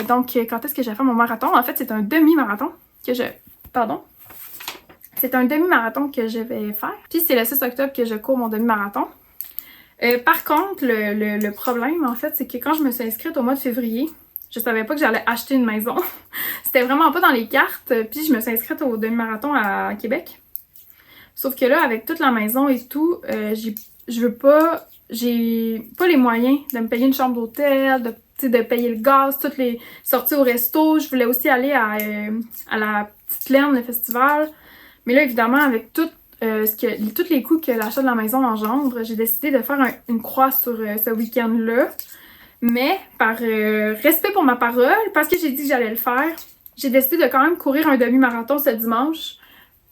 Donc, quand est-ce que j'ai fait mon marathon? En fait, c'est un demi-marathon que je... Pardon. C'est un demi-marathon que je vais faire. Puis c'est le 6 octobre que je cours mon demi-marathon. Par contre, le problème, en fait, c'est que quand je me suis inscrite au mois de février, je savais pas que j'allais acheter une maison. C'était vraiment pas dans les cartes. Puis je me suis inscrite au demi-marathon à Québec. Sauf que là, avec toute la maison et tout, j'ai pas les moyens de me payer une chambre d'hôtel, de payer le gaz, toutes les sorties au resto. Je voulais aussi aller à la Petite Laine, le festival. Mais là, évidemment, avec tous les coûts que l'achat de la maison engendre, j'ai décidé de faire une croix sur ce week-end-là. Mais par respect pour ma parole, parce que j'ai dit que j'allais le faire, j'ai décidé de quand même courir un demi-marathon ce dimanche.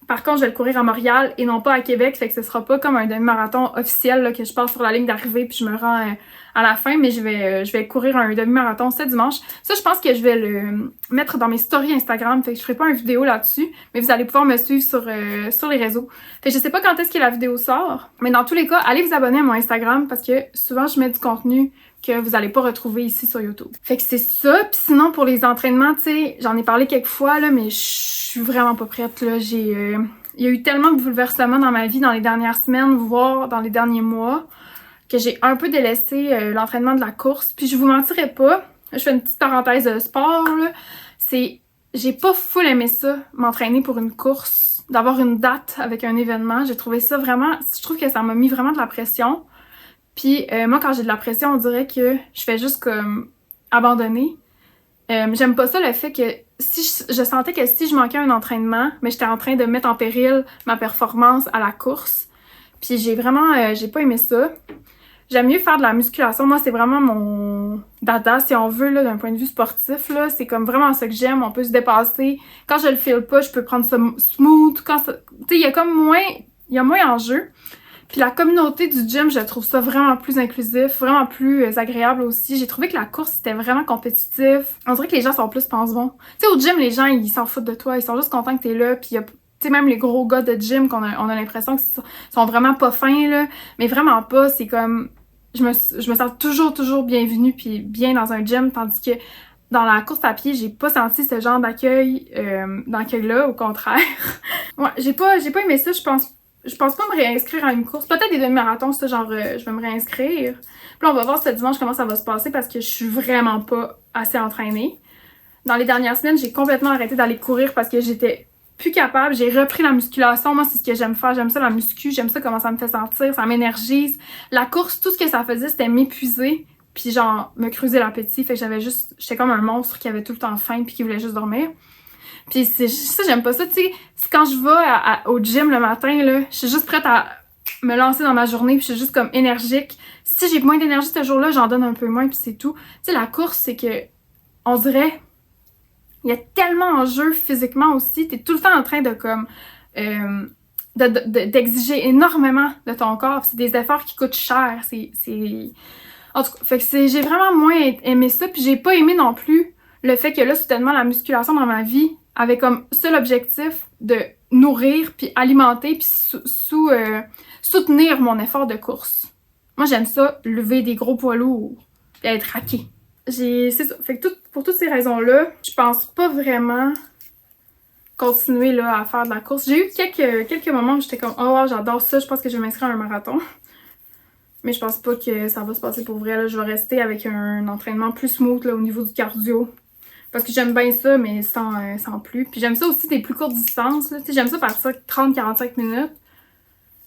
Par contre, je vais le courir à Montréal et non pas à Québec, fait que ce sera pas comme un demi-marathon officiel là, que je passe sur la ligne d'arrivée puis je me rends à la fin, mais je vais courir un demi-marathon ce dimanche. Ça, je pense que je vais le mettre dans mes stories Instagram, fait que je ferai pas une vidéo là-dessus, mais vous allez pouvoir me suivre sur les réseaux. Fait que je sais pas quand est-ce que la vidéo sort, mais dans tous les cas, allez vous abonner à mon Instagram parce que souvent je mets du contenu que vous allez pas retrouver ici sur YouTube. Fait que c'est ça, puis sinon pour les entraînements, tu sais, j'en ai parlé quelques fois là, mais je suis vraiment pas prête là, il y a eu tellement de bouleversements dans ma vie dans les dernières semaines, voire dans les derniers mois, que j'ai un peu délaissé l'entraînement de la course. Puis je vous mentirai pas, je fais une petite parenthèse de sport là, j'ai pas full aimé ça, m'entraîner pour une course, d'avoir une date avec un événement. J'ai trouvé ça vraiment, je trouve que ça m'a mis vraiment de la pression. Puis moi, quand j'ai de la pression, on dirait que je fais juste comme abandonner. J'aime pas ça, le fait que si je sentais que si je manquais un entraînement, mais j'étais en train de mettre en péril ma performance à la course. Puis j'ai pas aimé ça. J'aime mieux faire de la musculation. Moi, c'est vraiment mon dada, si on veut, là, d'un point de vue sportif. Là, c'est comme vraiment ça que j'aime. On peut se dépasser. Quand je le file pas, je peux prendre ça smooth. Tu sais, il y a moins en jeu. Puis la communauté du gym, je trouve ça vraiment plus inclusif, vraiment plus agréable aussi. J'ai trouvé que la course, c'était vraiment compétitif. On dirait que les gens sont plus pense-bons. Tu sais, au gym, les gens, ils s'en foutent de toi. Ils sont juste contents que t'es là. Puis tu sais, même les gros gars de gym, on a l'impression qu'ils sont vraiment pas fins, là. Mais vraiment pas. C'est comme... Je me sens toujours bienvenue puis bien dans un gym, tandis que dans la course à pied, j'ai pas senti ce genre d'accueil-là, au contraire. Ouais, j'ai pas aimé ça, je pense pas me réinscrire à une course. Peut-être des demi-marathons, ça, genre, je vais me réinscrire. Puis là, on va voir ce dimanche comment ça va se passer parce que je suis vraiment pas assez entraînée. Dans les dernières semaines, j'ai complètement arrêté d'aller courir parce que j'étais plus capable. J'ai repris la musculation. Moi, c'est ce que j'aime faire. J'aime ça, la muscu. J'aime ça, comment ça me fait sentir. Ça m'énergise. La course, tout ce que ça faisait, c'était m'épuiser. Puis genre, me creuser l'appétit. Fait que j'étais comme un monstre qui avait tout le temps faim puis qui voulait juste dormir. Puis c'est ça, j'aime pas ça, tu sais. Quand je vais au gym le matin, là, je suis juste prête à me lancer dans ma journée, puis je suis juste comme énergique. Si j'ai moins d'énergie ce jour-là, j'en donne un peu moins, puis c'est tout. Tu sais, la course, c'est que, on dirait, il y a tellement en jeu physiquement aussi, t'es tout le temps en train de comme, d'exiger énormément de ton corps, c'est des efforts qui coûtent cher, En tout cas, fait que j'ai vraiment moins aimé ça, puis j'ai pas aimé non plus le fait que là, soudainement, la musculation dans ma vie avait comme seul objectif de nourrir, puis alimenter, puis soutenir mon effort de course. Moi, j'aime ça, lever des gros poids lourds, puis être raqué. C'est ça. Fait que pour toutes ces raisons-là, je pense pas vraiment continuer là, à faire de la course. J'ai eu quelques moments où j'étais comme « Oh wow, j'adore ça, je pense que je vais m'inscrire à un marathon. » Mais je pense pas que ça va se passer pour vrai. Là. Je vais rester avec un entraînement plus smooth là, au niveau du cardio. Parce que j'aime bien ça, mais sans plus. Puis j'aime ça aussi des plus courtes distances. Là. J'aime ça faire ça 30-45 minutes.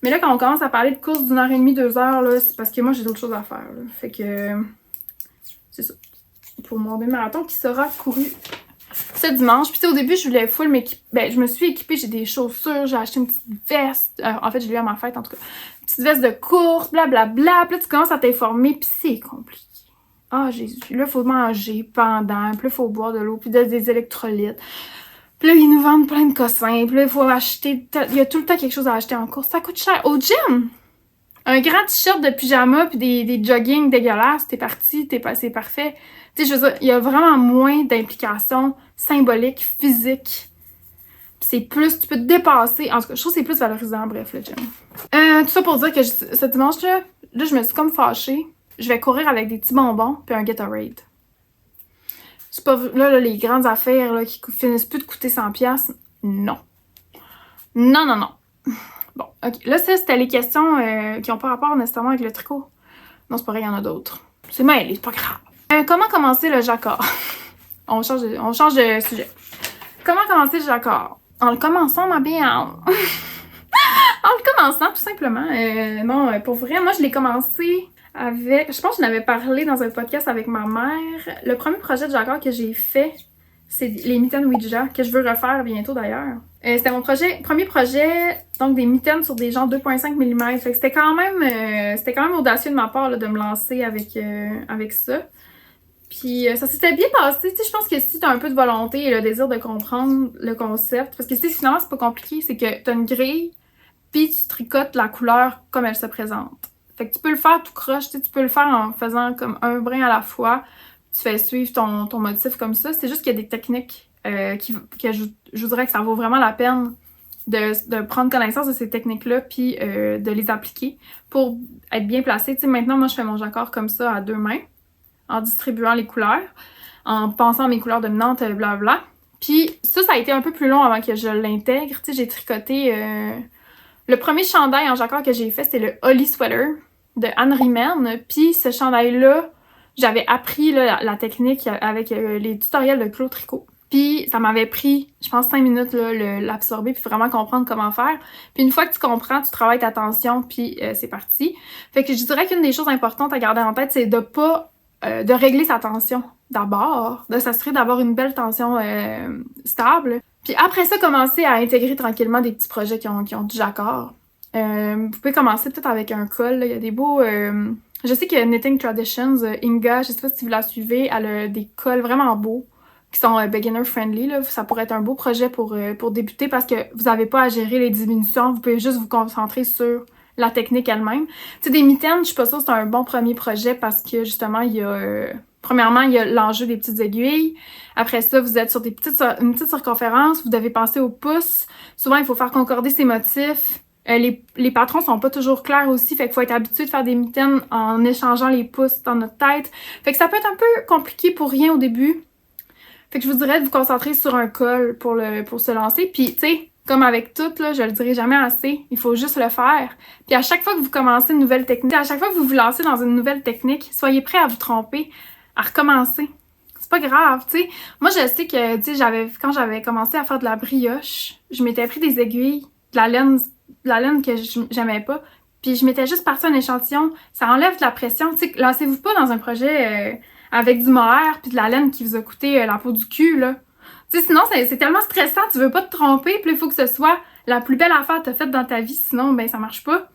Mais là, quand on commence à parler de courses d'une heure et demie, 2 heures, là, c'est parce que moi, j'ai d'autres choses à faire. Là. Fait que c'est ça. Pour mon demi-marathon qui sera couru ce ce dimanche. Puis, tu sais, au début, je voulais full m'équiper. Ben, je me suis équipée, j'ai des chaussures, j'ai acheté une petite veste. En fait, je l'ai eu à ma fête, en tout cas. Une petite veste de course, blablabla. Puis là, tu commences à t'informer, puis c'est compliqué. Ah, Jésus. Là, il faut manger pendant, puis là, il faut boire de l'eau, puis des électrolytes. Puis là, ils nous vendent plein de cossins. Puis là, il faut acheter... Il y a tout le temps quelque chose à acheter en course. Ça coûte cher. Au gym! Un grand t-shirt de pyjama puis des jogging dégueulasses, t'es parti, c'est parfait. Tu sais, je veux dire, il y a vraiment moins d'implications symboliques, physiques. Puis c'est plus, tu peux te dépasser. En tout cas, je trouve que c'est plus valorisant, bref, le gym. Tout ça pour dire que ce dimanche-là, je me suis comme fâchée. Je vais courir avec des petits bonbons puis un Gatorade. C'est pas... Là, les grandes affaires là, qui finissent plus de coûter 100$, non. Non. Bon, ok. Là, ça, c'était les questions qui n'ont pas rapport nécessairement avec le tricot. Non, c'est pas vrai, il y en a d'autres. C'est mêlé, c'est pas grave. Comment commencer le jacquard? on change de sujet. Comment commencer le jacquard? En le commençant, ma bien. En le commençant, tout simplement. Non, pour vrai, moi, je l'ai commencé avec... Je pense que j'en avais parlé dans un podcast avec ma mère. Le premier projet de jacquard que j'ai fait, c'est les mitaines Ouija, que je veux refaire bientôt d'ailleurs. C'était mon premier projet, donc des mitaines sur des genres 2.5 mm. Fait que c'était quand même audacieux de ma part là, de me lancer avec ça. Puis ça s'était bien passé. Tu sais, je pense que si t'as un peu de volonté et le désir de comprendre le concept, parce que finalement c'est pas compliqué, c'est que t'as une grille, puis tu tricotes la couleur comme elle se présente. Fait que tu peux le faire tout croche, tu peux le faire en faisant comme un brin à la fois. Tu fais suivre ton motif comme ça. C'est juste qu'il y a des techniques que je vous dirais que ça vaut vraiment la peine de prendre connaissance de ces techniques-là puis de les appliquer pour être bien placé. Tu sais, maintenant, moi, je fais mon jacquard comme ça à 2 mains, en distribuant les couleurs, en pensant à mes couleurs dominantes, blablabla. Puis ça a été un peu plus long avant que je l'intègre. Tu sais, j'ai tricoté... Le premier chandail en jacquard que j'ai fait, c'est le Holly Sweater de Anne Rimen. Puis ce chandail-là, j'avais appris là, la technique avec les tutoriels de Claude Tricot. Puis ça m'avait pris, je pense, 5 minutes l'absorber puis vraiment comprendre comment faire. Puis une fois que tu comprends, tu travailles ta tension puis c'est parti. Fait que je dirais qu'une des choses importantes à garder en tête, c'est de pas de régler sa tension d'abord, de s'assurer d'avoir une belle tension stable. Puis après ça, commencer à intégrer tranquillement des petits projets qui ont du jacquard. Vous pouvez commencer peut-être avec un col. Là. Il y a des beaux... Je sais que Knitting Traditions, Inga, je sais pas si vous la suivez, elle a des cols vraiment beaux qui sont beginner friendly. Là. Ça pourrait être un beau projet pour débuter parce que vous n'avez pas à gérer les diminutions, vous pouvez juste vous concentrer sur la technique elle-même. Tu sais, des mitaines, je suis pas sûre que c'est un bon premier projet parce que justement, il y a... Premièrement, il y a l'enjeu des petites aiguilles. Après ça, vous êtes sur une petite circonférence, vous devez penser au pouce. Souvent, il faut faire concorder ses motifs. Les patrons sont pas toujours clairs aussi, fait qu'il faut être habitué de faire des mitaines en échangeant les pouces dans notre tête. Fait que ça peut être un peu compliqué pour rien au début. Fait que je vous dirais de vous concentrer sur un col pour se lancer. Puis, tu sais, comme avec tout, là, je le dirai jamais assez, il faut juste le faire. Puis à chaque fois que vous commencez une nouvelle technique, à chaque fois que vous vous lancez dans une nouvelle technique, soyez prêts à vous tromper, à recommencer. C'est pas grave, tu sais. Moi, je sais que, tu sais, quand j'avais commencé à faire de la brioche, je m'étais pris des aiguilles, de la laine que j'aimais pas, puis je m'étais juste partie un échantillon. Ça enlève de la pression, tu sais. Lancez-vous pas dans un projet avec du mohair puis de la laine qui vous a coûté la peau du cul, là. Tu sais, sinon, c'est tellement stressant, tu veux pas te tromper, puis il faut que ce soit la plus belle affaire que t'as faite dans ta vie, sinon, ben, ça marche pas.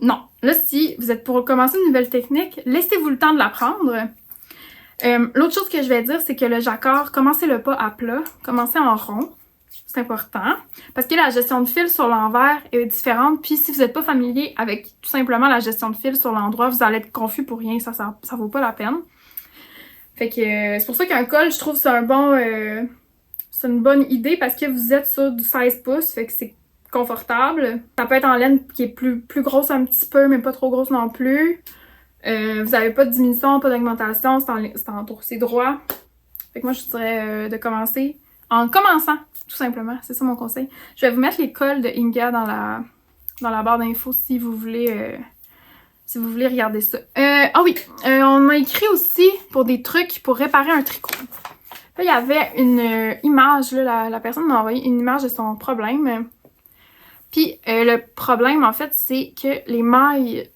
Non. Là, si vous êtes pour commencer une nouvelle technique, laissez-vous le temps de l'apprendre. L'autre chose que je vais dire, c'est que le jacquard, commencez-le pas à plat, commencez en rond. C'est important. Parce que la gestion de fil sur l'envers est différente. Puis si vous n'êtes pas familier avec tout simplement la gestion de fil sur l'endroit, vous allez être confus pour rien. Ça vaut pas la peine. Fait que c'est pour ça qu'un col, je trouve c'est c'est une bonne idée parce que vous êtes sur du 16 pouces. Fait que c'est confortable. Ça peut être en laine qui est plus grosse un petit peu, mais pas trop grosse non plus. Vous n'avez pas de diminution, pas d'augmentation, c'est droit. Fait que moi, je dirais de commencer en commençant, tout simplement. C'est ça mon conseil. Je vais vous mettre les cols de Inga dans la barre d'infos si vous voulez regarder ça. On m'a écrit aussi pour des trucs pour réparer un tricot. Là, il y avait une image, là, la personne m'a envoyé une image de son problème. Puis le problème, en fait, c'est que les mailles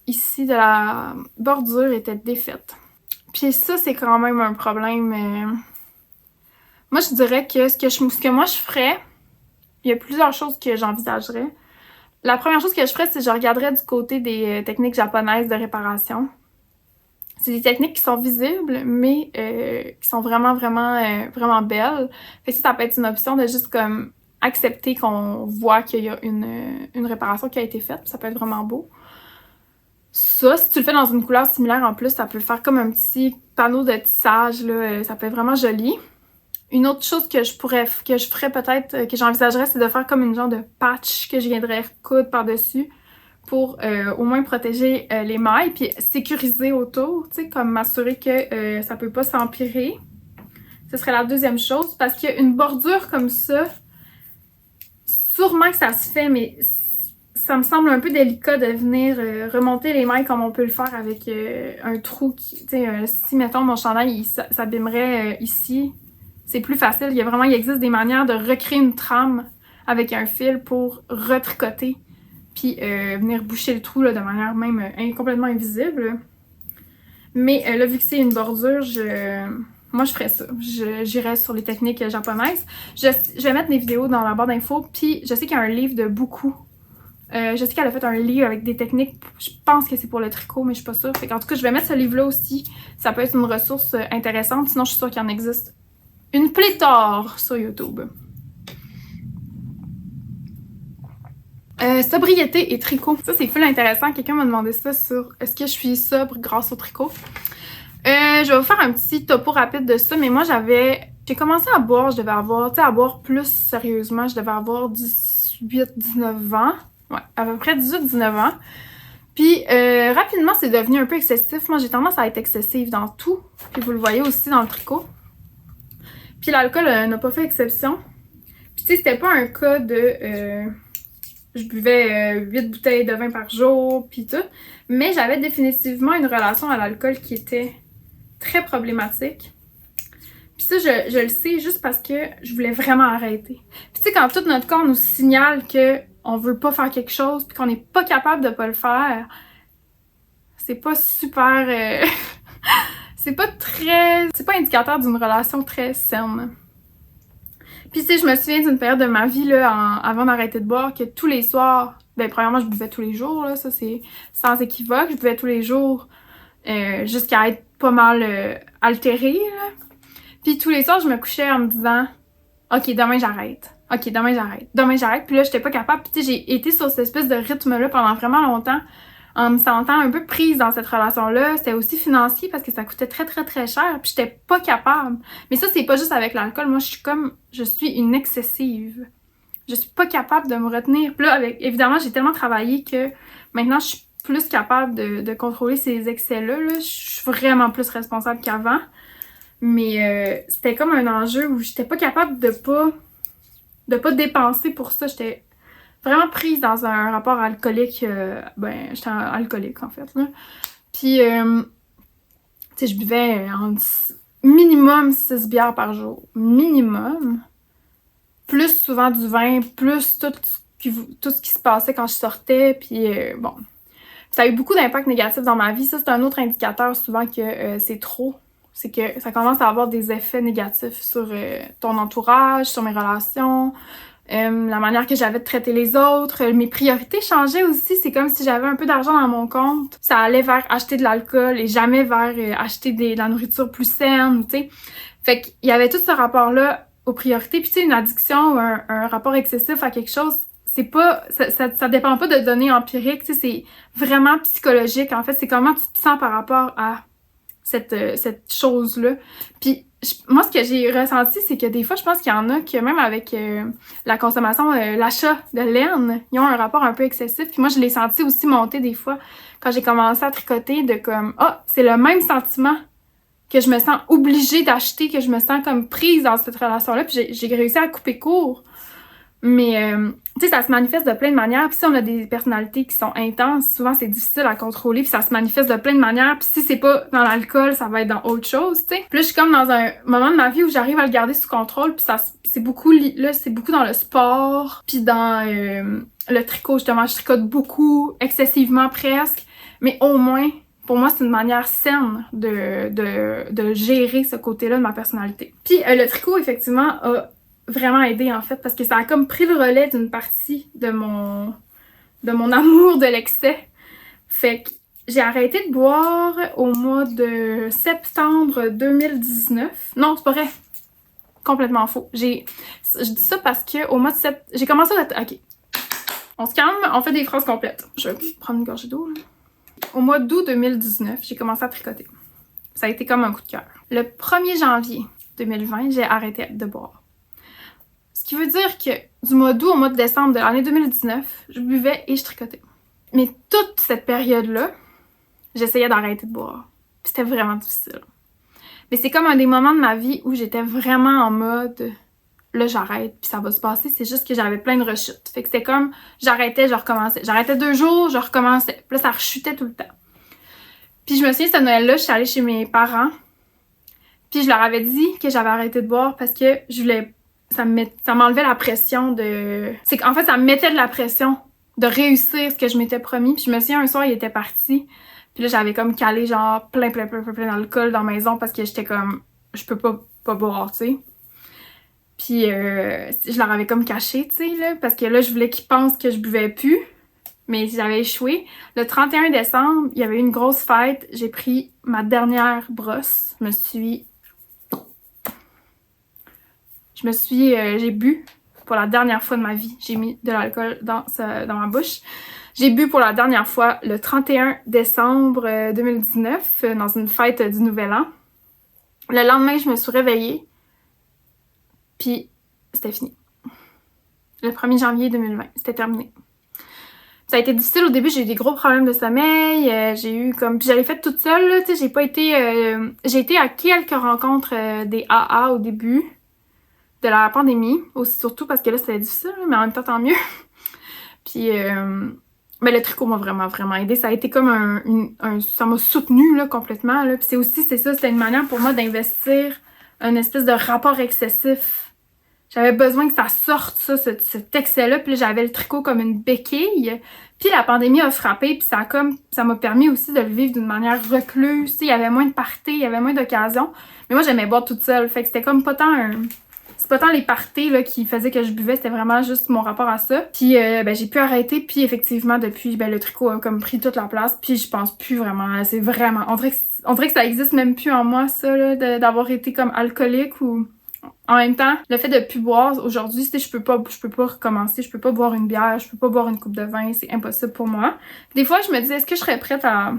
ici de la bordure étaient défaites. Puis ça, c'est quand même un problème. Moi, je dirais que ce que moi je ferais, il y a plusieurs choses que j'envisagerais. La première chose que je ferais, c'est que je regarderais du côté des techniques japonaises de réparation. C'est des techniques qui sont visibles, mais qui sont vraiment, vraiment, vraiment belles. Fait que ça peut être une option de juste comme accepter qu'on voit qu'il y a une réparation qui a été faite. Ça peut être vraiment beau. Ça, si tu le fais dans une couleur similaire en plus, ça peut faire comme un petit panneau de tissage, là. Ça peut être vraiment joli. Une autre chose que je ferais peut-être, que j'envisagerais, c'est de faire comme une genre de patch que je viendrais recoudre par-dessus pour au moins protéger les mailles, puis sécuriser autour, tu sais, comme m'assurer que ça peut pas s'empirer. Ce serait la deuxième chose, parce qu'une bordure comme ça, sûrement que ça se fait, mais ça me semble un peu délicat de venir remonter les mailles comme on peut le faire avec un trou qui, tu sais, si, mettons, mon chandail, il s'abîmerait ici, c'est plus facile. Il existe des manières de recréer une trame avec un fil pour retricoter puis venir boucher le trou là, de manière même complètement invisible. Mais là, vu que c'est une bordure, moi, je ferais ça. J'irais sur les techniques japonaises. Je vais mettre des vidéos dans la barre d'infos, puis je sais qu'il y a un livre de beaucoup. Je sais qu'elle a fait un livre avec des techniques, je pense que c'est pour le tricot, mais je suis pas sûre. Fait qu'en tout cas, je vais mettre ce livre-là aussi. Ça peut être une ressource intéressante, sinon je suis sûre qu'il en existe une pléthore sur YouTube. Sobriété et tricot. Ça, c'est full intéressant. Quelqu'un m'a demandé ça sur est-ce que je suis sobre grâce au tricot. Je vais vous faire un petit topo rapide de ça, mais moi, j'ai commencé à boire, je devais avoir, tu sais, à boire plus sérieusement, je devais avoir 18-19 ans. Ouais, à peu près 18-19 ans. Puis, rapidement, c'est devenu un peu excessif. Moi, j'ai tendance à être excessive dans tout. Puis, vous le voyez aussi dans le tricot. Puis, l'alcool n'a pas fait exception. Puis, tu sais, c'était pas un cas de... je buvais 8 bouteilles de vin par jour, puis tout. Mais j'avais définitivement une relation à l'alcool qui était très problématique. Puis ça, je le sais juste parce que je voulais vraiment arrêter. Puis tu sais, quand tout notre corps nous signale qu'on veut pas faire quelque chose, puis qu'on n'est pas capable de pas le faire, c'est pas super... c'est pas indicateur d'une relation très saine. Puis tu sais, je me souviens d'une période de ma vie, là, avant d'arrêter de boire, que tous les soirs, ben premièrement, je buvais tous les jours, là, ça c'est sans équivoque, je buvais tous les jours jusqu'à être pas mal altérée, là. Puis tous les soirs, je me couchais en me disant « Ok, demain j'arrête. Ok, demain j'arrête. Demain j'arrête. » Puis là, j'étais pas capable. Puis tu sais, j'ai été sur cette espèce de rythme-là pendant vraiment longtemps, en me sentant un peu prise dans cette relation-là. C'était aussi financier parce que ça coûtait très, très, très cher. Puis j'étais pas capable. Mais ça, c'est pas juste avec l'alcool. Moi, je suis une excessive. Je suis pas capable de me retenir. Puis là, évidemment, j'ai tellement travaillé que maintenant, je suis plus capable de contrôler ces excès-là. Là. Je suis vraiment plus responsable qu'avant. Mais c'était comme un enjeu où j'étais pas capable de pas dépenser pour ça. J'étais vraiment prise dans un rapport alcoolique. J'étais alcoolique, en fait, là. Puis, tu sais, je buvais minimum 6 bières par jour. Minimum. Plus souvent du vin, plus tout ce qui se passait quand je sortais. Puis, bon. Ça a eu beaucoup d'impact négatif dans ma vie. Ça, c'est un autre indicateur souvent que c'est trop. C'est que ça commence à avoir des effets négatifs sur ton entourage, sur mes relations, la manière que j'avais de traiter les autres. Mes priorités changeaient aussi. C'est comme si j'avais un peu d'argent dans mon compte. Ça allait vers acheter de l'alcool et jamais vers acheter de la nourriture plus saine, tu sais. Fait qu'il y avait tout ce rapport-là aux priorités. Puis tu sais, une addiction ou un rapport excessif à quelque chose, c'est pas... Ça dépend pas de données empiriques, tu sais, c'est vraiment psychologique. En fait, c'est comment tu te sens par rapport à cette chose-là. Puis moi, ce que j'ai ressenti, c'est que des fois, je pense qu'il y en a que même avec la consommation, l'achat de laine, ils ont un rapport un peu excessif. Puis moi, je l'ai senti aussi monter des fois quand j'ai commencé à tricoter de comme, c'est le même sentiment que je me sens obligée d'acheter, que je me sens comme prise dans cette relation-là. Puis j'ai réussi à couper court. Mais, tu sais, ça se manifeste de plein de manières. Puis si on a des personnalités qui sont intenses, souvent c'est difficile à contrôler. Puis ça se manifeste de plein de manières. Puis si c'est pas dans l'alcool, ça va être dans autre chose, tu sais. Puis là, je suis comme dans un moment de ma vie où j'arrive à le garder sous contrôle. Puis c'est beaucoup dans le sport. Puis dans le tricot, justement. Je tricote beaucoup, excessivement presque. Mais au moins, pour moi, c'est une manière saine de gérer ce côté-là de ma personnalité. Puis le tricot, effectivement, a vraiment aidé, en fait, parce que ça a comme pris le relais d'une partie de mon amour de l'excès. Fait que j'ai arrêté de boire au mois de septembre 2019. Non, c'est pas vrai. Complètement faux. Je dis ça parce que au mois de septembre... J'ai commencé à... OK. On se calme, on fait des phrases complètes. Je vais prendre une gorgée d'eau, là. Au mois d'août 2019, j'ai commencé à tricoter. Ça a été comme un coup de cœur. Le 1er janvier 2020, j'ai arrêté de boire. Ce qui veut dire que du mois d'août au mois de décembre de l'année 2019, je buvais et je tricotais. Mais toute cette période-là, j'essayais d'arrêter de boire. Puis c'était vraiment difficile. Mais c'est comme un des moments de ma vie où j'étais vraiment en mode... Là, j'arrête, puis ça va se passer. C'est juste que j'avais plein de rechutes. Fait que c'était comme, j'arrêtais, je recommençais. J'arrêtais 2 jours, je recommençais. Puis là, ça rechutait tout le temps. Puis je me souviens, ce Noël-là, je suis allée chez mes parents. Puis je leur avais dit que j'avais arrêté de boire parce que je voulais... Ça m'enlevait la pression de... C'est qu'en fait, ça me mettait de la pression de réussir ce que je m'étais promis. Puis je me souviens, un soir, il était parti. Puis là, j'avais comme calé genre plein d'alcool dans la maison parce que j'étais comme... Je peux pas boire, tu sais. Puis je leur avais comme caché, tu sais, là, parce que là, je voulais qu'ils pensent que je buvais plus, mais j'avais échoué. Le 31 décembre, il y avait eu une grosse fête, j'ai pris ma dernière brosse, j'ai bu pour la dernière fois de ma vie. J'ai mis de l'alcool dans ma bouche. J'ai bu pour la dernière fois le 31 décembre 2019 dans une fête du Nouvel An. Le lendemain, je me suis réveillée. Puis, c'était fini. Le 1er janvier 2020, c'était terminé. Ça a été difficile au début, j'ai eu des gros problèmes de sommeil, j'ai eu comme... Puis j'avais fait toute seule, là, tu sais, j'ai pas été... j'ai été à quelques rencontres des AA au début de la pandémie, aussi surtout parce que là, c'était difficile, mais en même temps, tant mieux. Puis, mais le tricot m'a vraiment aidé. Ça a été comme ça m'a soutenue, là, complètement, là. Puis c'est ça, c'était une manière pour moi d'investir un espèce de rapport excessif. J'avais besoin que ça sorte, ça, cet excès-là. Puis là, j'avais le tricot comme une béquille. Puis la pandémie a frappé, puis ça m'a permis aussi de le vivre d'une manière recluse. Tu sais, il y avait moins de parties, il y avait moins d'occasions. Mais moi, j'aimais boire toute seule. Fait que c'était comme pas tant c'est pas tant les parties là, qui faisaient que je buvais, c'était vraiment juste mon rapport à ça. Puis j'ai pu arrêter, puis effectivement, depuis, le tricot a comme pris toute la place. Puis je pense plus vraiment, c'est vraiment... On dirait que ça existe même plus en moi, ça, là, d'avoir été comme alcoolique ou... En même temps, le fait de plus boire, aujourd'hui, je peux pas recommencer, je peux pas boire une bière, je peux pas boire une coupe de vin, c'est impossible pour moi. Des fois, je me dis, est-ce que je serais prête à...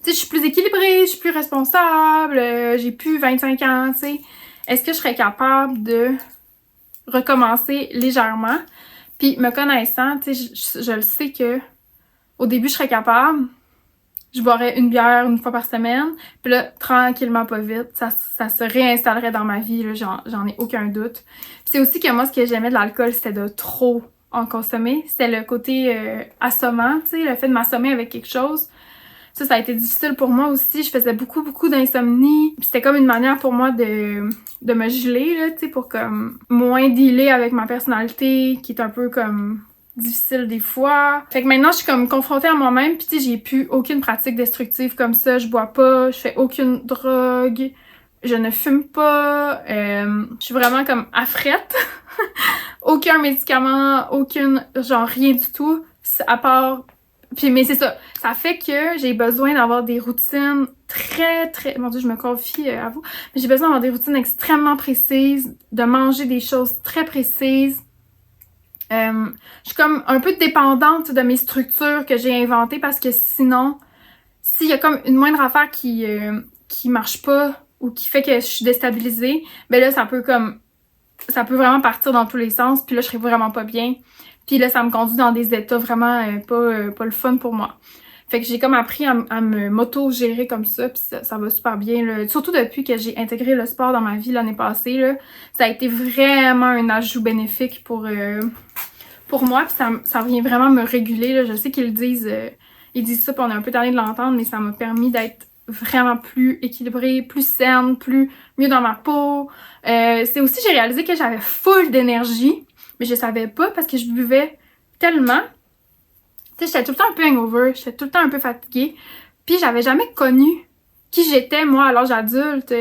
Tu sais, je suis plus équilibrée, je suis plus responsable, j'ai plus 25 ans, tu sais. Est-ce que je serais capable de recommencer légèrement? Puis, me connaissant, tu sais, je le sais que au début, je serais capable. Je boirais une bière une fois par semaine. Puis là, tranquillement, pas vite, ça se réinstallerait dans ma vie, là, j'en ai aucun doute. Puis c'est aussi que moi, ce que j'aimais de l'alcool, c'était de trop en consommer. C'était le côté assommant, tu sais, le fait de m'assommer avec quelque chose. Ça a été difficile pour moi aussi. Je faisais beaucoup d'insomnie. Puis c'était comme une manière pour moi de me geler, là, tu sais, pour comme moins dealer avec ma personnalité, qui est un peu comme... difficile des fois. Fait que maintenant, je suis comme confrontée à moi-même, pis tu sais, j'ai plus aucune pratique destructive comme ça. Je bois pas, je fais aucune drogue, je ne fume pas, je suis vraiment comme à frette. Aucun médicament, genre rien du tout, à part... Puis, mais c'est ça, ça fait que j'ai besoin d'avoir des routines très... Mon Dieu, je me confie à vous. Mais j'ai besoin d'avoir des routines extrêmement précises, de manger des choses très précises. Je suis comme un peu dépendante de mes structures que j'ai inventées parce que sinon, s'il y a comme une moindre affaire qui marche pas ou qui fait que je suis déstabilisée, ben là, ça peut vraiment partir dans tous les sens, puis là, je serais vraiment pas bien. Puis là, ça me conduit dans des états vraiment pas le fun pour moi. Fait que j'ai comme appris à me m'auto-gérer comme ça, puis ça va super bien, là. Surtout depuis que j'ai intégré le sport dans ma vie l'année passée, là. Ça a été vraiment un ajout bénéfique pour moi, puis ça vient vraiment me réguler, là. Je sais qu'ils disent ça, puis on est un peu tanné de l'entendre, mais ça m'a permis d'être vraiment plus équilibrée, plus saine, mieux dans ma peau. C'est aussi, j'ai réalisé que j'avais full d'énergie, mais je savais pas parce que je buvais tellement. Tu sais, j'étais tout le temps un peu hangover, j'étais tout le temps un peu fatiguée. Puis j'avais jamais connu qui j'étais, moi, à l'âge adulte,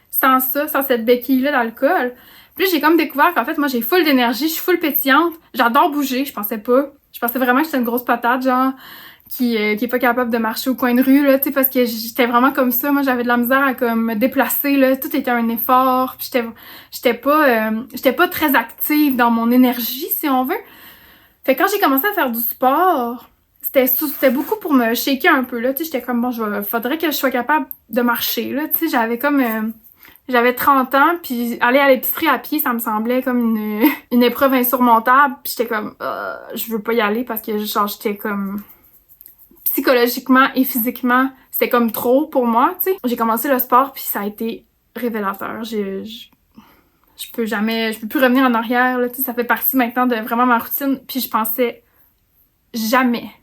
sans ça, sans cette béquille-là d'alcool. Puis là, j'ai comme découvert qu'en fait, moi, j'ai full d'énergie, je suis full pétillante, j'adore bouger, je pensais pas. Je pensais vraiment que j'étais une grosse patate, genre, qui est pas capable de marcher au coin de rue, là, tu sais, parce que j'étais vraiment comme ça. Moi, j'avais de la misère à, comme, me déplacer, là. Tout était un effort, puis j'étais pas très active dans mon énergie, si on veut. Fait que quand j'ai commencé à faire du sport, c'était beaucoup pour me shaker un peu, là, tu sais, j'étais comme, bon, faudrait que je sois capable de marcher, là, tu sais, j'avais 30 ans, puis aller à l'épicerie à pied, ça me semblait comme une épreuve insurmontable, puis j'étais comme, je veux pas y aller parce que, genre, j'étais comme, psychologiquement et physiquement, c'était comme trop pour moi, tu sais. J'ai commencé le sport, puis ça a été révélateur. Je peux plus revenir en arrière, là, tu sais, ça fait partie maintenant de vraiment ma routine, puis je pensais jamais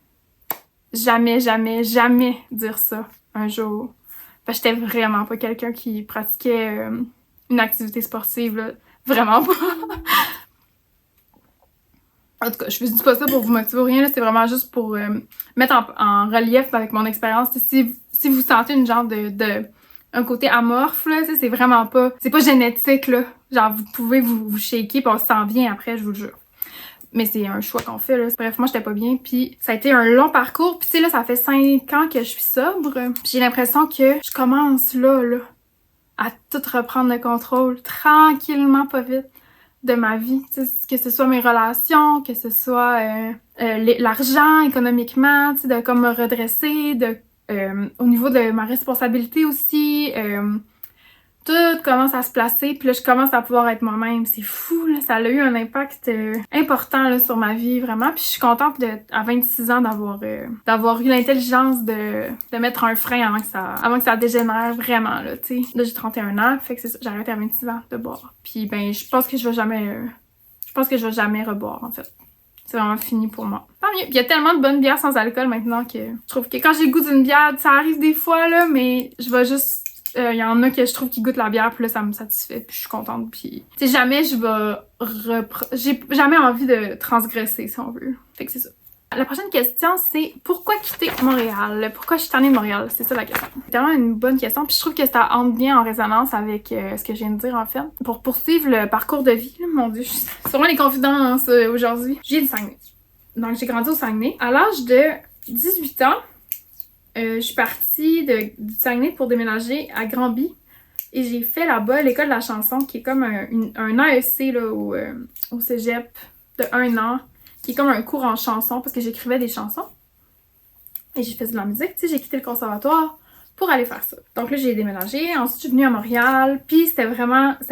dire ça un jour. Parce que j'étais vraiment pas quelqu'un qui pratiquait une activité sportive, là. Vraiment pas. En tout cas, je dis pas ça pour vous motiver ou rien, là. C'est vraiment juste pour mettre en relief avec mon expérience. Si vous sentez une genre un côté amorphe, là, c'est vraiment pas... C'est pas génétique, là. Genre, vous pouvez vous shaker, puis on se sent bien après, je vous le jure. Mais c'est un choix qu'on fait, là. Bref, moi, j'étais pas bien, puis ça a été un long parcours. Puis tu sais, là, ça fait 5 ans que je suis sobre. Puis j'ai l'impression que je commence, là, à tout reprendre le contrôle, tranquillement, pas vite, de ma vie. Tu sais, que ce soit mes relations, que ce soit l'argent, économiquement, tu sais, de comme me redresser, au niveau de ma responsabilité aussi, tout commence à se placer, puis là, je commence à pouvoir être moi-même. C'est fou, là. Ça a eu un impact important, là, sur ma vie, vraiment. Puis je suis contente, à 26 ans, d'avoir eu l'intelligence de mettre un frein avant que ça dégénère vraiment, là, tu sais. Là, j'ai 31 ans, fait que c'est ça, j'ai arrêté à 26 ans de boire. Puis, ben, je pense que je vais jamais reboire, en fait. C'est vraiment fini pour moi. Tant mieux. Puis il y a tellement de bonnes bières sans alcool maintenant que je trouve que quand j'ai le goût d'une bière, ça arrive des fois, là, mais je vais juste... Il y en a que je trouve qui goûtent la bière, puis là, ça me satisfait, puis je suis contente, puis... Tu sais, jamais j'ai jamais envie de transgresser, si on veut. Fait que c'est ça. La prochaine question, c'est pourquoi quitter Montréal? Pourquoi je suis tannée de Montréal? C'est ça la question. C'est tellement une bonne question, puis je trouve que ça entre bien en résonance avec ce que je viens de dire, en fait. Pour poursuivre le parcours de vie, là, mon Dieu, c'est vraiment les confidences aujourd'hui. J'ai du Saguenay. Donc, j'ai grandi au Saguenay. À l'âge de 18 ans, je suis partie du Saguenay pour déménager à Granby et j'ai fait là-bas l'école de la chanson qui est comme un AEC là, au cégep de 1 an, qui est comme un cours en chanson parce que j'écrivais des chansons et j'ai fait de la musique, tu sais, j'ai quitté le conservatoire pour aller faire ça. Donc là, j'ai déménagé, ensuite je suis venue à Montréal, puis c'était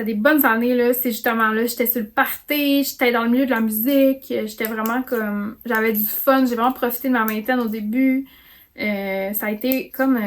des bonnes années, là, c'est justement là, j'étais sur le party, j'étais dans le milieu de la musique, j'étais vraiment comme, j'avais du fun, j'ai vraiment profité de ma vingtaine au début. Ça a été comme...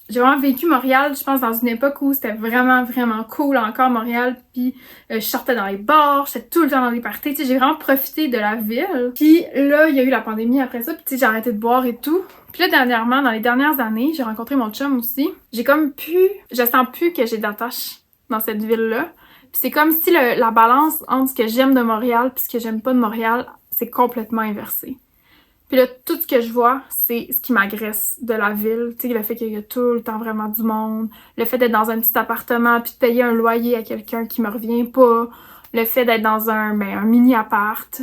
j'ai vraiment vécu Montréal, je pense, dans une époque où c'était vraiment, vraiment cool encore Montréal, puis je sortais dans les bars, j'étais tout le temps dans les parties, tu sais, j'ai vraiment profité de la ville. Puis là, il y a eu la pandémie après ça, puis tu sais, j'ai arrêté de boire et tout. Puis là, dernièrement, dans les dernières années, j'ai rencontré mon chum aussi. Je sens plus que j'ai d'attache dans cette ville-là. Puis c'est comme si la balance entre ce que j'aime de Montréal puis ce que j'aime pas de Montréal, c'est complètement inversé. Puis là, tout ce que je vois, c'est ce qui m'agresse de la ville. Tu sais, le fait qu'il y a tout le temps vraiment du monde, le fait d'être dans un petit appartement puis de payer un loyer à quelqu'un qui me revient pas, le fait d'être dans un mini-appart,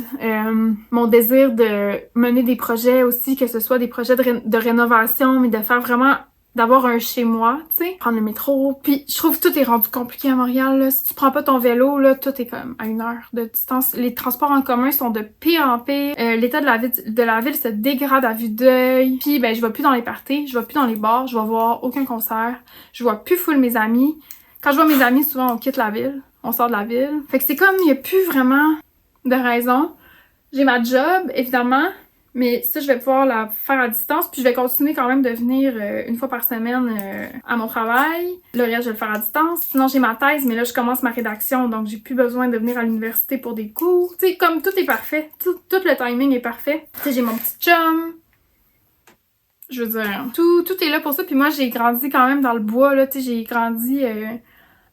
mon désir de mener des projets aussi, que ce soit des projets de rénovation, mais de faire vraiment... d'avoir un chez moi, tu sais, prendre le métro, puis je trouve que tout est rendu compliqué à Montréal, là. Si tu prends pas ton vélo, là, tout est comme à 1 heure de distance. Les transports en commun sont de pire en pire. L'état de la ville se dégrade à vue d'œil. Puis ben, je vais plus dans les parties, je vais plus dans les bars, je vais voir aucun concert, je vois plus full mes amis. Quand je vois mes amis, souvent on quitte la ville, on sort de la ville. Fait que c'est comme, il y a plus vraiment de raison. J'ai ma job, évidemment, mais ça, je vais pouvoir la faire à distance, puis je vais continuer quand même de venir 1 fois par semaine à mon travail. Le reste, je vais le faire à distance. Sinon, j'ai ma thèse, mais là, je commence ma rédaction, donc j'ai plus besoin de venir à l'université pour des cours. Tu sais, comme tout est parfait, tout le timing est parfait. Tu sais, j'ai mon petit chum. Je veux dire, tout est là pour ça. Puis moi, j'ai grandi quand même dans le bois, là, tu sais, j'ai grandi...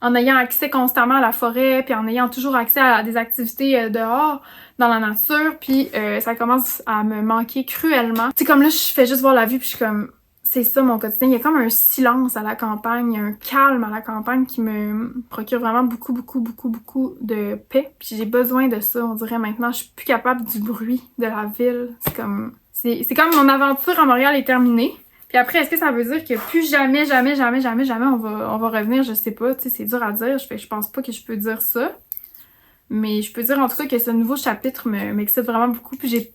en ayant accès constamment à la forêt, puis en ayant toujours accès à des activités dehors, dans la nature, puis ça commence à me manquer cruellement. Tu sais, comme là, je fais juste voir la vue, puis je suis comme... c'est ça mon quotidien. Il y a comme un silence à la campagne, un calme à la campagne qui me procure vraiment beaucoup de paix. Puis j'ai besoin de ça, on dirait maintenant. Je suis plus capable du bruit de la ville. C'est comme mon aventure à Montréal est terminée. Puis après, est-ce que ça veut dire que plus jamais on va revenir? Je sais pas, tu sais, c'est dur à dire. Je pense pas que je peux dire ça. Mais je peux dire en tout cas que ce nouveau chapitre m'excite vraiment beaucoup. Puis j'ai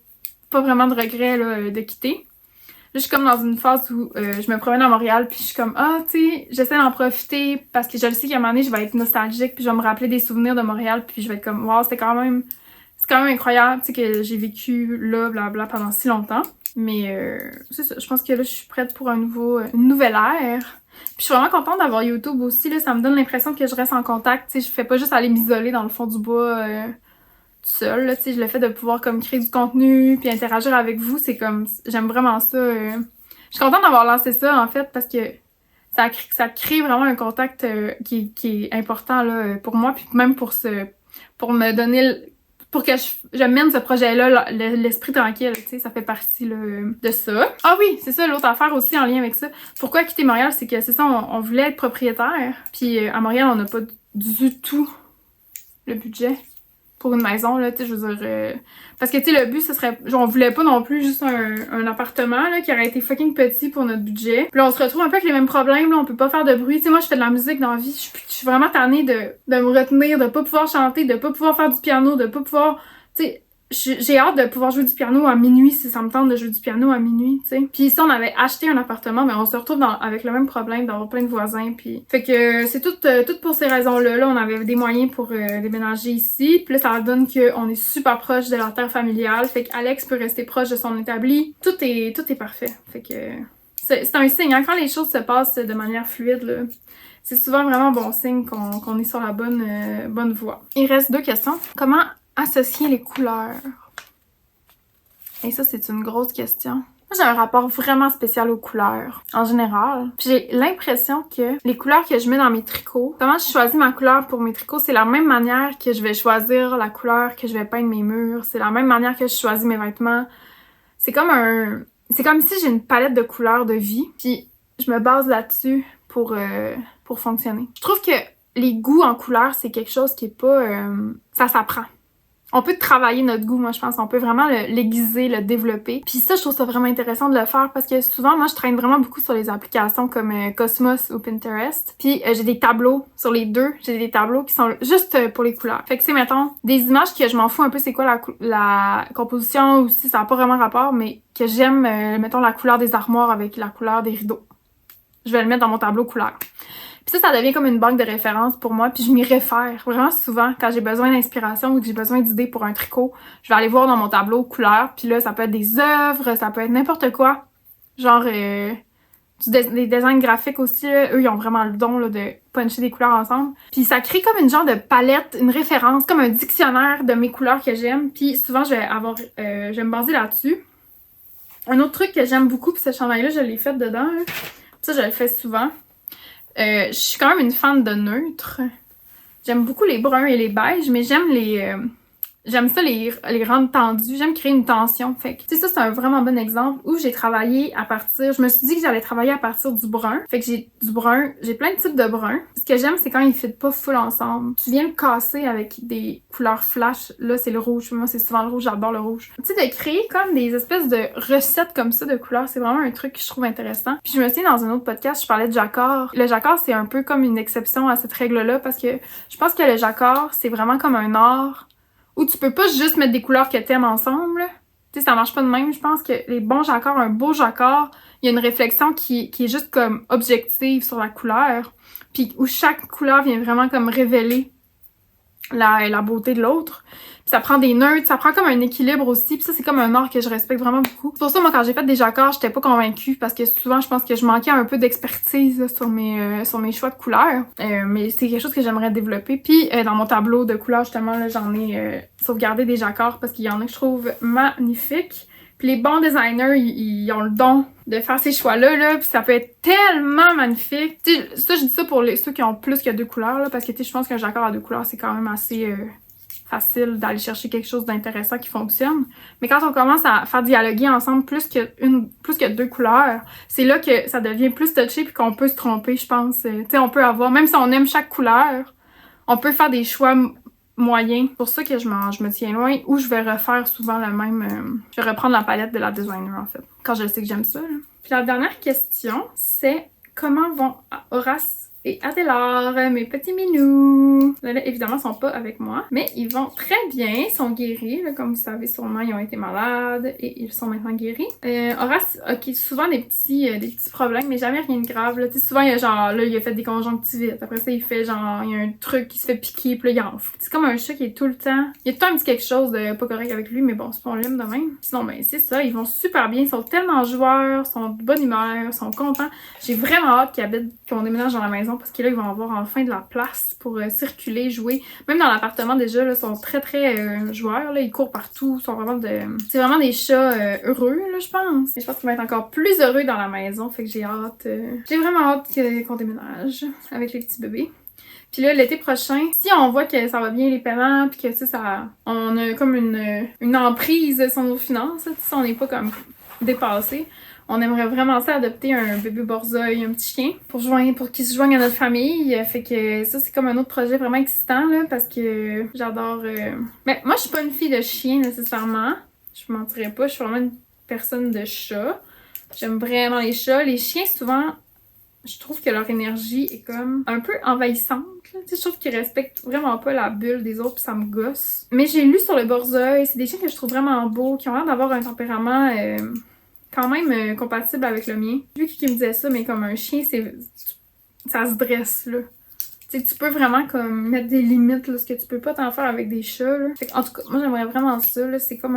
pas vraiment de regrets là, de quitter. Là, je suis comme dans une phase où je me promène à Montréal, puis je suis comme, tu sais, j'essaie d'en profiter parce que je le sais qu'à un moment donné, je vais être nostalgique, puis je vais me rappeler des souvenirs de Montréal, puis je vais être comme, wow, c'est quand même incroyable, tu sais, que j'ai vécu là, blabla, pendant si longtemps. Mais c'est ça, je pense que là, je suis prête pour une nouvelle ère. Puis je suis vraiment contente d'avoir YouTube aussi, là, ça me donne l'impression que je reste en contact, tu sais, je fais pas juste aller m'isoler dans le fond du bois seule, là, tu sais, le fait de pouvoir comme créer du contenu puis interagir avec vous, c'est comme, j'aime vraiment ça. Je suis contente d'avoir lancé ça, en fait, parce que ça crée vraiment un contact qui est important, là, pour moi, puis même pour me donner, pour que je mène ce projet-là, l'esprit tranquille, tu sais, ça fait partie, là, de ça. Ah oui, c'est ça, l'autre affaire aussi en lien avec ça. Pourquoi quitter Montréal, c'est que, c'est ça, on voulait être propriétaire, puis à Montréal, on n'a pas du tout le budget pour une maison, là, tu sais, je veux dire... parce que, tu sais, le but, ce serait... Genre, on voulait pas non plus juste un appartement, là, qui aurait été fucking petit pour notre budget. Puis là, on se retrouve un peu avec les mêmes problèmes, là, on peut pas faire de bruit. Tu sais, moi, je fais de la musique dans la vie, je suis vraiment tannée de me retenir, de pas pouvoir chanter, de pas pouvoir faire du piano, de pas pouvoir... Tu sais, j'ai hâte de pouvoir jouer du piano à minuit, si ça me tente de jouer du piano à minuit, tu sais. Puis ici, on avait acheté un appartement, mais on se retrouve avec le même problème d'avoir plein de voisins, puis... Fait que c'est tout pour ces raisons-là. Là, on avait des moyens pour déménager ici, puis là, ça donne qu'on est super proche de la terre familiale, fait qu'Alex peut rester proche de son établi. Tout est parfait. Fait que... C'est un signe, hein, quand les choses se passent de manière fluide, là, c'est souvent vraiment bon signe qu'on est sur la bonne voie. Il reste 2 questions. Comment associer les couleurs? Et ça, c'est une grosse question. Moi, j'ai un rapport vraiment spécial aux couleurs, en général. Puis j'ai l'impression que les couleurs que je mets dans mes tricots, comment je choisis ma couleur pour mes tricots, c'est la même manière que je vais choisir la couleur que je vais peindre mes murs. C'est la même manière que je choisis mes vêtements. C'est comme si j'ai une palette de couleurs de vie, puis je me base là-dessus pour fonctionner. Je trouve que les goûts en couleurs, c'est quelque chose qui est pas... ça s'apprend. On peut travailler notre goût, moi je pense, on peut vraiment l'aiguiser, le développer. Puis ça, je trouve ça vraiment intéressant de le faire parce que souvent, moi je traîne vraiment beaucoup sur les applications comme Cosmos ou Pinterest. Puis j'ai des tableaux sur les deux, j'ai des tableaux qui sont juste pour les couleurs. Fait que c'est, mettons, des images que je m'en fous un peu c'est quoi la composition ou si ça n'a pas vraiment rapport, mais que j'aime, mettons, la couleur des armoires avec la couleur des rideaux. Je vais le mettre dans mon tableau couleur. Puis ça devient comme une banque de références pour moi, puis je m'y réfère vraiment souvent quand j'ai besoin d'inspiration ou que j'ai besoin d'idées pour un tricot. Je vais aller voir dans mon tableau couleurs, puis là, ça peut être des œuvres, ça peut être n'importe quoi. Genre, des designs graphiques aussi, là, eux, ils ont vraiment le don là, de puncher des couleurs ensemble. Puis ça crée comme une genre de palette, une référence, comme un dictionnaire de mes couleurs que j'aime. Puis souvent, je vais me baser là-dessus. Un autre truc que j'aime beaucoup, puis ce chandail-là, je l'ai fait dedans. Là. Ça, je le fais souvent. Je suis quand même une fan de neutres. J'aime beaucoup les bruns et les beiges, mais j'aime ça les rendre tendus. J'aime créer une tension. Fait que, tu sais, ça, c'est un vraiment bon exemple où j'ai travaillé à partir... Je me suis dit que j'allais travailler à partir du brun. Fait que j'ai du brun. J'ai plein de types de brun. Ce que j'aime, c'est quand ils fit pas full ensemble. Tu viens le casser avec des couleurs flash. Là, c'est le rouge. Moi, c'est souvent le rouge. J'adore le rouge. Tu sais, de créer comme des espèces de recettes comme ça de couleurs, c'est vraiment un truc que je trouve intéressant. Puis je me souviens, dans un autre podcast, je parlais de jacquard. Le jacquard, c'est un peu comme une exception à cette règle-là parce que je pense que le jacquard, c'est vraiment comme un art où tu peux pas juste mettre des couleurs que t'aimes ensemble. Tu sais, ça marche pas de même. Je pense que les bons jacquards, un beau jacquard, il y a une réflexion qui est juste comme objective sur la couleur. Puis où chaque couleur vient vraiment comme révéler la beauté de l'autre. Puis ça prend des neutres, ça prend comme un équilibre aussi. Puis ça, c'est comme un art que je respecte vraiment beaucoup. C'est pour ça, moi, quand j'ai fait des jacquards, j'étais pas convaincue parce que souvent, je pense que je manquais un peu d'expertise là, sur mes choix de couleurs. Mais c'est quelque chose que j'aimerais développer. Puis dans mon tableau de couleurs, justement, là, j'en ai sauvegardé des jacquards parce qu'il y en a que je trouve magnifiques. Puis les bons designers, ils ont le don de faire ces choix-là, là, puis ça peut être tellement magnifique. Tu sais, ça, je dis ça pour ceux qui ont plus que 2 couleurs, là, parce que, tu sais, je pense qu'un jacquard à 2 couleurs, c'est quand même assez facile d'aller chercher quelque chose d'intéressant qui fonctionne. Mais quand on commence à faire dialoguer ensemble plus que 2 couleurs, c'est là que ça devient plus touché puis qu'on peut se tromper, je pense. Tu sais, on peut avoir, même si on aime chaque couleur, on peut faire des choix moyens. C'est pour ça que je me tiens loin ou je vais refaire souvent le même... je vais reprendre la palette de la designer, en fait, quand je sais que j'aime ça. Là. Puis la dernière question, c'est comment vont Horace et Adélard, mes petits minous. Là, évidemment, ils sont pas avec moi, mais ils vont très bien, ils sont guéris. Là, comme vous savez, sûrement, ils ont été malades et ils sont maintenant guéris. Horace a souvent des petits problèmes, mais jamais rien de grave. Là. Souvent, il y a genre, là, il a fait des conjonctivites. Après ça, il fait genre, il y a un truc qui se fait piquer, puis là, il en fout. C'est comme un chat qui est tout le temps... Il y a tout le temps un petit quelque chose de pas correct avec lui, mais bon, c'est pas on l'aime de même. Sinon, ben, c'est ça, ils vont super bien, ils sont tellement joueurs, sont de bonne humeur, sont contents. J'ai vraiment hâte qu'on déménage dans la maison parce que là, ils vont avoir enfin de la place pour circuler, jouer. Même dans l'appartement, déjà, là, ils sont très, très joueurs. Là, ils courent partout. Sont vraiment c'est vraiment des chats heureux, là, je pense. Et je pense qu'ils vont être encore plus heureux dans la maison. Fait que j'ai hâte. J'ai vraiment hâte qu'on déménage avec les petits bébés. Puis là, l'été prochain, si on voit que ça va bien les paiements, puis que, tu sais, on a comme une emprise sur nos finances, tu sais, on n'est pas comme dépassé. On aimerait vraiment ça adopter un bébé borzoi, un petit chien, pour qu'il se joigne à notre famille. Fait que ça, c'est comme un autre projet vraiment excitant, là, parce que j'adore... Mais moi, je suis pas une fille de chien, nécessairement. Je me mentirais pas, je suis vraiment une personne de chat. J'aime vraiment les chats. Les chiens, souvent, je trouve que leur énergie est comme un peu envahissante. Là. Tu sais, je trouve qu'ils respectent vraiment pas la bulle des autres, puis ça me gosse. Mais j'ai lu sur le borzoi, c'est des chiens que je trouve vraiment beaux, qui ont l'air d'avoir un tempérament... quand même compatible avec le mien. Lui qui me disait ça, mais comme un chien, ça se dresse, là. Tu sais, tu peux vraiment comme mettre des limites, là, ce que tu peux pas t'en faire avec des chats, là. En tout cas, moi, j'aimerais vraiment ça, là. C'est comme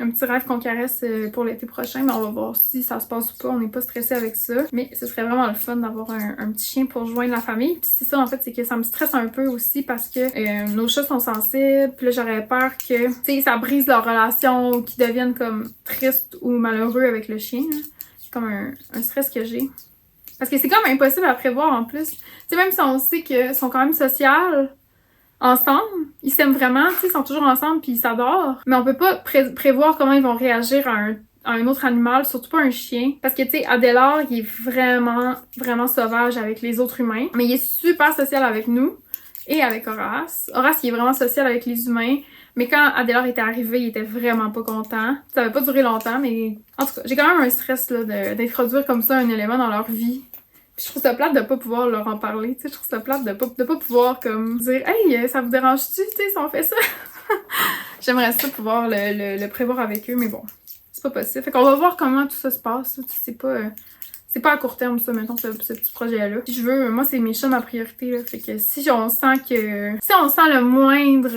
un petit rêve qu'on caresse pour l'été prochain, mais on va voir si ça se passe ou pas. On n'est pas stressé avec ça. Mais ce serait vraiment le fun d'avoir un petit chien pour joindre la famille. Puis c'est ça, en fait, c'est que ça me stresse un peu aussi parce que nos chats sont sensibles. Puis là, j'aurais peur que, tu sais, ça brise leur relation ou qu'ils deviennent comme tristes ou malheureux avec le chien. Là. C'est comme un stress que j'ai. Parce que c'est comme impossible à prévoir en plus. Tu sais, même si on sait qu'ils sont quand même sociales, ensemble, ils s'aiment vraiment, tu sais, ils sont toujours ensemble puis ils s'adorent. Mais on peut pas prévoir comment ils vont réagir à un autre animal, surtout pas un chien. Parce que, tu sais, Adélard, il est vraiment, vraiment sauvage avec les autres humains. Mais il est super social avec nous et avec Horace. Horace, il est vraiment social avec les humains. Mais quand Adélard était arrivé, il était vraiment pas content. Ça avait pas duré longtemps, mais... En tout cas, j'ai quand même un stress, là, d'introduire comme ça un élément dans leur vie. Puis je trouve ça plate de pas pouvoir leur en parler, tu sais, je trouve ça plate de pas pouvoir comme dire « Hey, ça vous dérange-tu, tu sais, si on fait ça? » J'aimerais ça pouvoir le prévoir avec eux, mais bon, c'est pas possible. Fait qu'on va voir comment tout ça se passe, c'est pas à court terme, ça, mettons, ce petit projet-là. Puis je veux, moi, c'est mes chats ma priorité, là. Fait que si on sent le moindre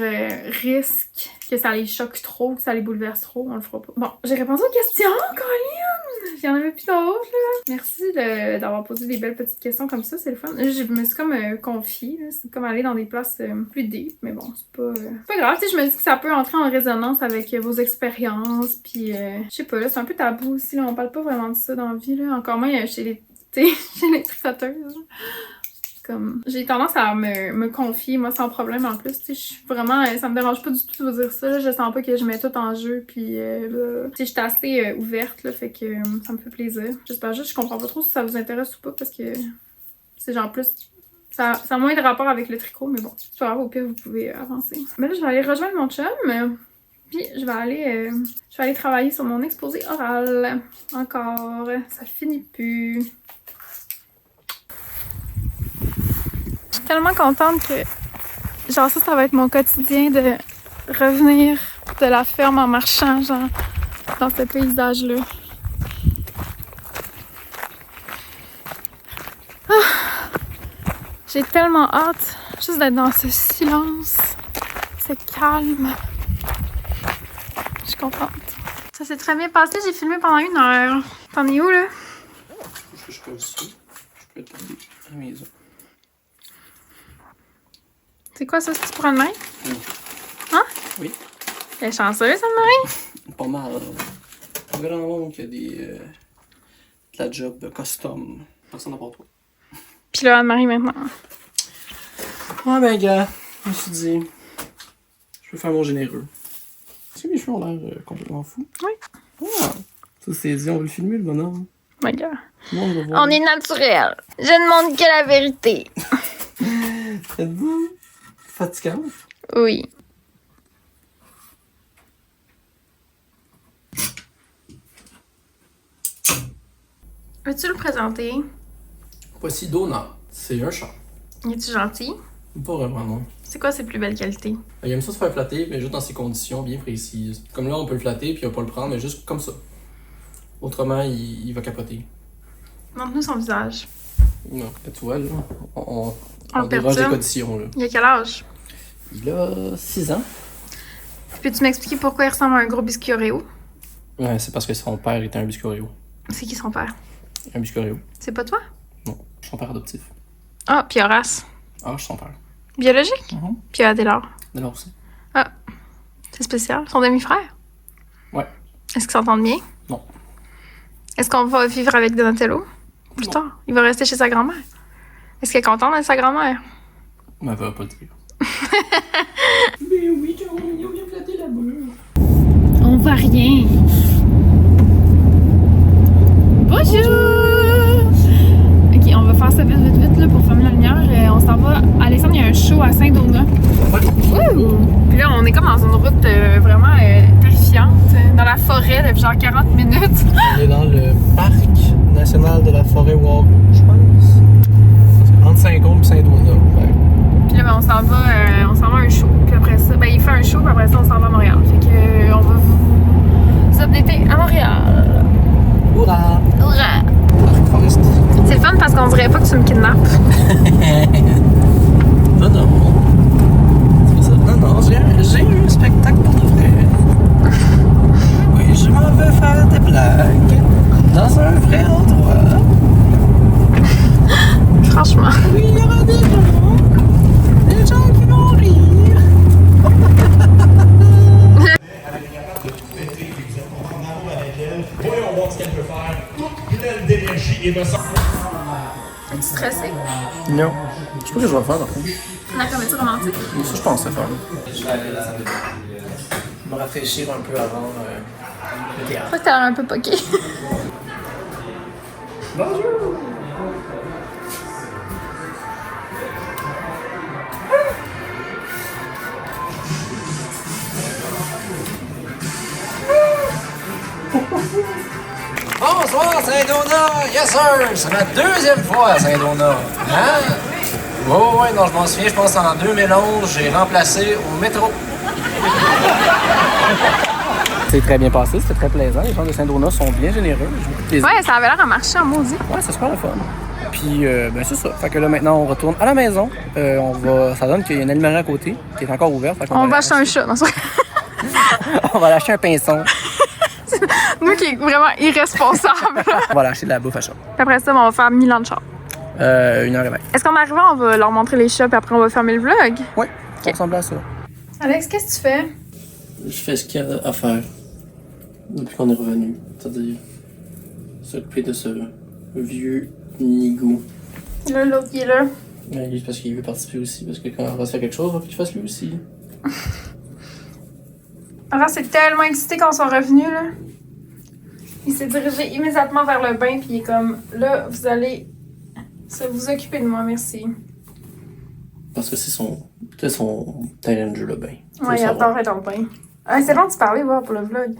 risque que ça les choque trop, que ça les bouleverse trop, on le fera pas. Bon, j'ai répondu aux questions, Colin! J'en avais plus d'autres, là. Merci d'avoir posé des belles petites questions comme ça, c'est le fun. Je me suis comme confiée, là. C'est comme aller dans des places plus deep, mais bon, c'est pas grave. Tu sais, je me dis que ça peut entrer en résonance avec vos expériences, puis je sais pas, là, c'est un peu tabou aussi, là. On parle pas vraiment de ça dans la vie, là. Encore moins chez les tricoteuses. Comme, j'ai tendance à me confier, moi, sans problème en plus. Tu sais, je suis vraiment... ça me dérange pas du tout de vous dire ça, là. Je sens pas que je mets tout en jeu, puis là... Tu sais, je suis assez ouverte, là, fait que ça me fait plaisir. J'espère juste, je comprends pas trop si ça vous intéresse ou pas, parce que c'est genre plus... Ça a moins de rapport avec le tricot, mais bon. C'est pas grave, au pire, vous pouvez avancer. Mais là, je vais aller rejoindre mon chum, puis je vais aller travailler sur mon exposé oral. Encore. Ça finit plus. Je suis tellement contente que, genre, ça va être mon quotidien de revenir de la ferme en marchant, genre, dans ce paysage-là. J'ai tellement hâte juste d'être dans ce silence, ce calme. Je suis contente. Ça s'est très bien passé, j'ai filmé pendant 1 heure. T'en es où, là? Je peux ça. Je peux être à la maison. C'est quoi ça, c'est pour Anne-Marie? Oui. Hein? Oui. Elle est chanceuse, Anne-Marie? Pas mal. Pas grand monde qui a de la job custom. Personne n'a pas toi. Puis là, Anne-Marie maintenant. Ouais, ben, gars, je me suis dit, Je veux faire mon généreux. Est-ce que mes cheveux ont l'air complètement fous? Oui. Ah, ça c'est dit, on veut le filmer le bonhomme. My God. Tout le monde va voir. On est naturel. Je ne demande que la vérité. Êtes-vous fatigante? Oui. Veux-tu le présenter? Voici Donna. C'est un chat. Es-tu gentil? Pas vraiment, non. C'est quoi ses plus belles qualités? Il aime ça se faire flatter, mais juste dans ses conditions bien précises. Comme là, on peut le flatter, puis il va pas le prendre, mais juste comme ça. Autrement, il va capoter. Montre-nous son visage. Non, tu vois, là, on On déroge des perturbe. conditions, là. Il a quel âge? Il a 6 ans. Peux-tu m'expliquer pourquoi il ressemble à un gros biscuit Oreo? Ouais, c'est parce que son père était un biscuit Oreo. C'est qui son père? Un biscuit Oreo. C'est pas toi? Non, je suis son père adoptif. Ah, puis Horace. Ah, je suis son père. Biologique? Mhm. Puis Adélard. Alors aussi. C'est spécial. Son demi-frère? Ouais. Est-ce qu'ils s'entendent bien? Non. Est-ce qu'on va vivre avec Donatello? Plus Non. tard. Il va rester chez sa grand-mère. Est-ce qu'elle est contente d'être sa grand-mère? Mais elle va pas le dire. Mais oui, tu on vient flatter là-bas. On voit rien. Bonjour! Ok, on va faire ça vite là, pour fermer la lumière. On s'en va. Alexandre, il y a un show à Saint-Donat. Wouh! Puis là, on est comme dans une route vraiment terrifiante. Dans la forêt depuis genre 40 minutes. On est dans le parc national de la forêt Walk, je pense. Entre Saint-Côme et Saint-Donat. Ouais. Puis là, ben, on s'en va à un show. Puis après ça, ben, il fait un show, puis après ça, on s'en va à Montréal. Fait que on va vous updater à Montréal. Hourra! Hurrah! Parc Foresti. C'est le fun parce qu'on dirait pas que tu me kidnappes. Non, non. C'est pas ça. Non, non, j'ai un spectacle pour de vrai. Oui, je m'en vais faire des blagues dans un vrai endroit. Franchement. Oui, il y aura des gens qui vont rire. Voyons voir ce qu'elle peut faire. Pleine d'énergie et de sang. Es-tu stressé? Non. Je sais pas ce que je vais faire, dans le fond. La comédie romantique? Ça, je pensais faire. Me rafraîchir un peu avant le Je théâtre. crois que t'as l'air un peu poqué. Bonjour! Bonsoir Saint-Donat! Yes sir! C'est ma deuxième fois à Saint-Donat. Hein? Oh ouais, non, je m'en souviens, je pense en 2011, j'ai remplacé au métro. C'est très bien passé, c'était très plaisant. Les gens de Saint-Donat sont bien généreux. J'ai beaucoup de plaisir. Ouais, ça avait l'air à marcher en maudit. Ouais, c'est super le fun. Puis, ben c'est ça. Fait que là, maintenant, on retourne à la maison. Ça donne qu'il y a une animalerie à côté qui est encore ouverte. Fait qu'on On va acheter un chat. Non, c'est vrai. On va aller acheter un pinson. Nous qui est vraiment irresponsable. On va aller acheter de la bouffe à chat. Puis après ça, ben, on va faire 1000 ans de chat. 1h20. Est-ce qu'en arrivant, on va leur montrer les chats, puis après, on va fermer le vlog? Oui, ça ressemble à ça. Alex, qu'est-ce que tu fais? Je fais ce qu'il y a à faire depuis qu'on est revenu. C'est-à-dire s'occuper de ce vieux nigo. Là, l'autre, il est là. Mais lui, c'est parce qu'il veut participer aussi. Parce que quand on va se faire quelque chose, il faut qu'il fasse lui aussi. Horace c'est tellement excité qu'on soit revenu là. Il s'est dirigé immédiatement vers le bain, puis il est comme là, vous allez vous occuper de moi, merci. Parce que c'est son terrain de jeu, le bain. Faut Ouais, il savoir. adore être dans le bain. Ah, c'est long de se parler, voir pour le vlog.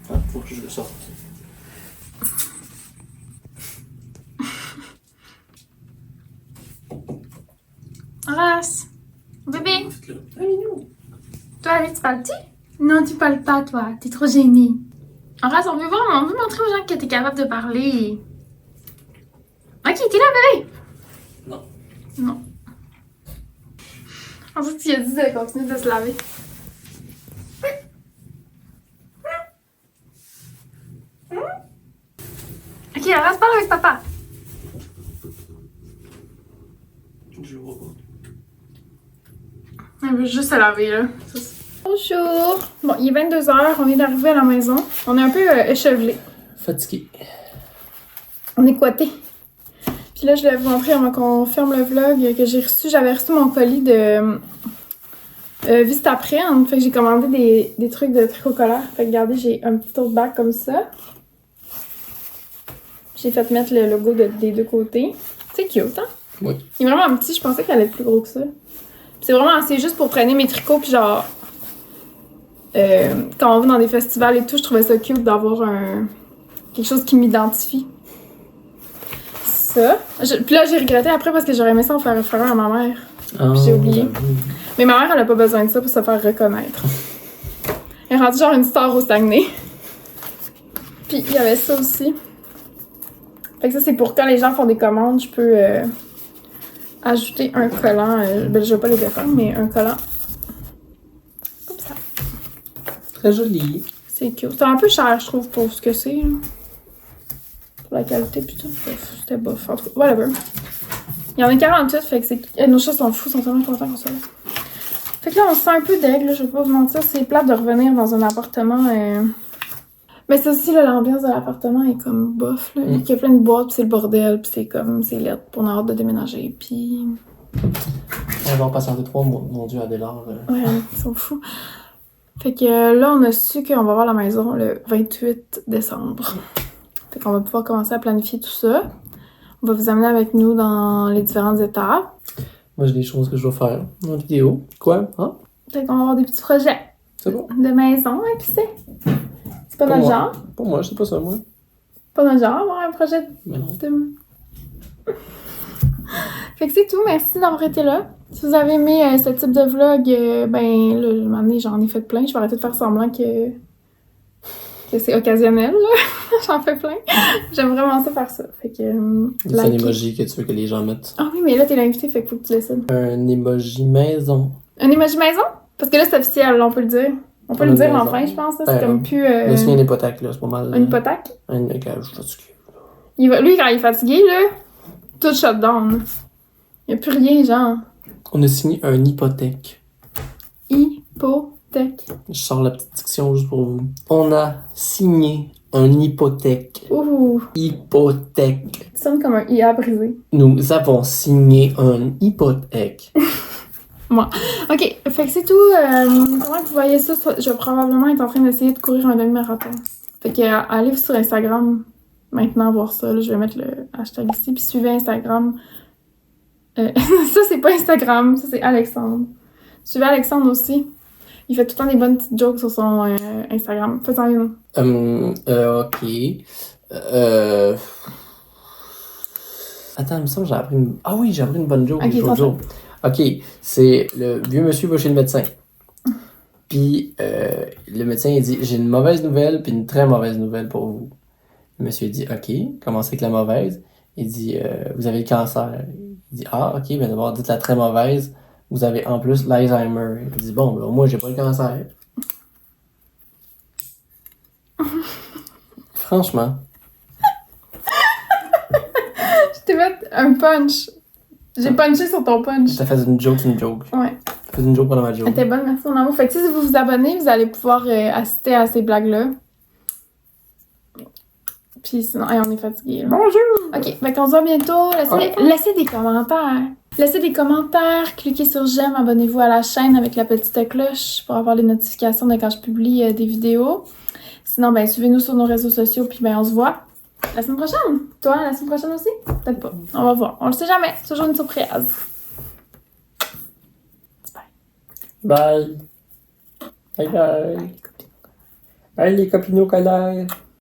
Ah, faut que je le sorte. Horace! Bébé! Ah, minou! Toi, allez, tu parles-tu? Non, tu parles pas, toi. T'es trop gêné. Horace, on veut montrer aux gens que t'es capable de parler. Ok, t'es là, bébé! Non. Non. En fait, tu as dit de continuer de se laver. Ok, Horace, parle avec papa. Je vois pas. Elle veut juste se laver, là. Bonjour! Bon, il est 22h, on vient d'arriver à la maison. On est un peu échevelés. Fatigué. On est coités. Puis là, je vais vous montrer avant qu'on ferme le vlog que j'ai reçu. J'avais reçu mon colis de Vu cet après-midi, fait que j'ai commandé des trucs de tricot colère. Fait que regardez, j'ai un petit tote bag comme ça. J'ai fait mettre le logo des deux côtés. C'est cute, hein? Oui. Il est vraiment petit, je pensais qu'elle allait être plus gros que ça. Puis c'est vraiment assez juste pour traîner mes tricots, puis genre... quand on va dans des festivals et tout, je trouvais ça cute d'avoir quelque chose qui m'identifie. Ça. Puis là, j'ai regretté après parce que j'aurais aimé ça en faire référence à ma mère. Puis j'ai oublié. Mais ma mère, elle a pas besoin de ça pour se faire reconnaître. Elle est rendue genre une star au Saguenay. Puis il y avait ça aussi. Fait que ça, c'est pour quand les gens font des commandes, je peux ajouter un collant. Ben, je vais pas les défaire, mais un collant. Comme ça. Très joli. C'est cute. C'est un peu cher, je trouve, pour ce que c'est. Là. Pour la qualité, putain, c'était bof. En tout cas, whatever. Il y en a 48, fait que c'est... nos chats sont fous, ils sont tellement contents qu'on soit là. Fait que là, on se sent un peu deg, là, je vais pas vous mentir. C'est plate de revenir dans un appartement. Mais c'est aussi, là, l'ambiance de l'appartement est comme bof, là. Il y a plein de boîtes, pis c'est le bordel, pis c'est comme... C'est laid, pour on a hâte de déménager, pis... On va en patienter 3 mois, mon Dieu, Adélard. Ouais, ils sont fous. Fait que là, on a su qu'on va voir la maison le 28 décembre. Fait qu'on va pouvoir commencer à planifier tout ça. On va vous amener avec nous dans les différentes étapes. Moi, j'ai des choses que je dois faire en vidéo. Quoi? Hein? Fait qu'on va avoir des petits projets C'est bon? de maison, hein, qui sait? C'est pas notre genre. Pour moi, c'est pas ça, moi. Pas notre genre, avoir un projet Mais non. de... Fait que c'est tout, merci d'avoir été là. Si vous avez aimé ce type de vlog, ben là, un moment donné, j'en ai fait plein. Je vais arrêter de faire semblant que c'est occasionnel, là. J'en fais plein. J'aime vraiment ça faire ça. Fait que... C'est un emoji que tu veux que les gens mettent. Ah oui, mais là, t'es l'invité, fait qu'il faut que tu décides. Un emoji maison. Un emoji maison? Parce que là, c'est officiel, là, on peut le dire. On peut le dire enfin, je pense. Là, c'est comme plus... Le sien, une hypothèque, là, c'est pas mal. Une hypothèque? Un gars, je suis fatigué. Lui, quand il est fatigué, là, tout shut down. Il n'y a plus rien, genre. On a signé un hypothèque. Hypothèque. Je sors la petite diction juste pour vous. On a signé un hypothèque. Ouh, Hypothèque. ça sonne comme un IA brisé. Nous avons signé un hypothèque. Ok, fait que c'est tout. Comment vous voyez ça? Je vais probablement être en train d'essayer de courir un demi-marathon. Fait que allez sur Instagram maintenant voir ça. Là, je vais mettre le hashtag ici. Puis suivez Instagram. Ça, c'est pas Instagram. Ça, c'est Alexandre. Suivez Alexandre aussi. Il fait tout le temps des bonnes petites jokes sur son Instagram. Faites-en une. Ok. Attends, il me semble que j'ai appris une... Ah oui, j'ai appris une bonne joke. Ok, l'autre jour. Ok, c'est le vieux monsieur va chez le médecin. Puis le médecin, il dit, j'ai une mauvaise nouvelle puis une très mauvaise nouvelle pour vous. Le monsieur dit, ok, commencez avec la mauvaise. Il dit, vous avez le cancer. Il dit, ah, ok, ben d'abord, dites la très mauvaise. Vous avez en plus l'Alzheimer. Il dit, bon, ben moi, j'ai pas le cancer. Franchement. Je t'ai fait un punch. J'ai punché sur ton punch. T'as fait une joke. Ouais. T'as fait une joke pendant ma joke. Elle était bonne, merci mon amour. Fait que si vous vous abonnez, vous allez pouvoir assister à ces blagues-là. Puis sinon, hey, on est fatigués. Bonjour! Ok, fait qu'on se voit bientôt. Laissez des commentaires. Laissez des commentaires, cliquez sur j'aime, abonnez-vous à la chaîne avec la petite cloche pour avoir les notifications de quand je publie des vidéos. Sinon, ben suivez-nous sur nos réseaux sociaux, puis ben on se voit la semaine prochaine. Toi, la semaine prochaine aussi? Peut-être pas. On va voir. On le sait jamais. C'est toujours une surprise. Bye. Bye bye. Bye les copines au collège.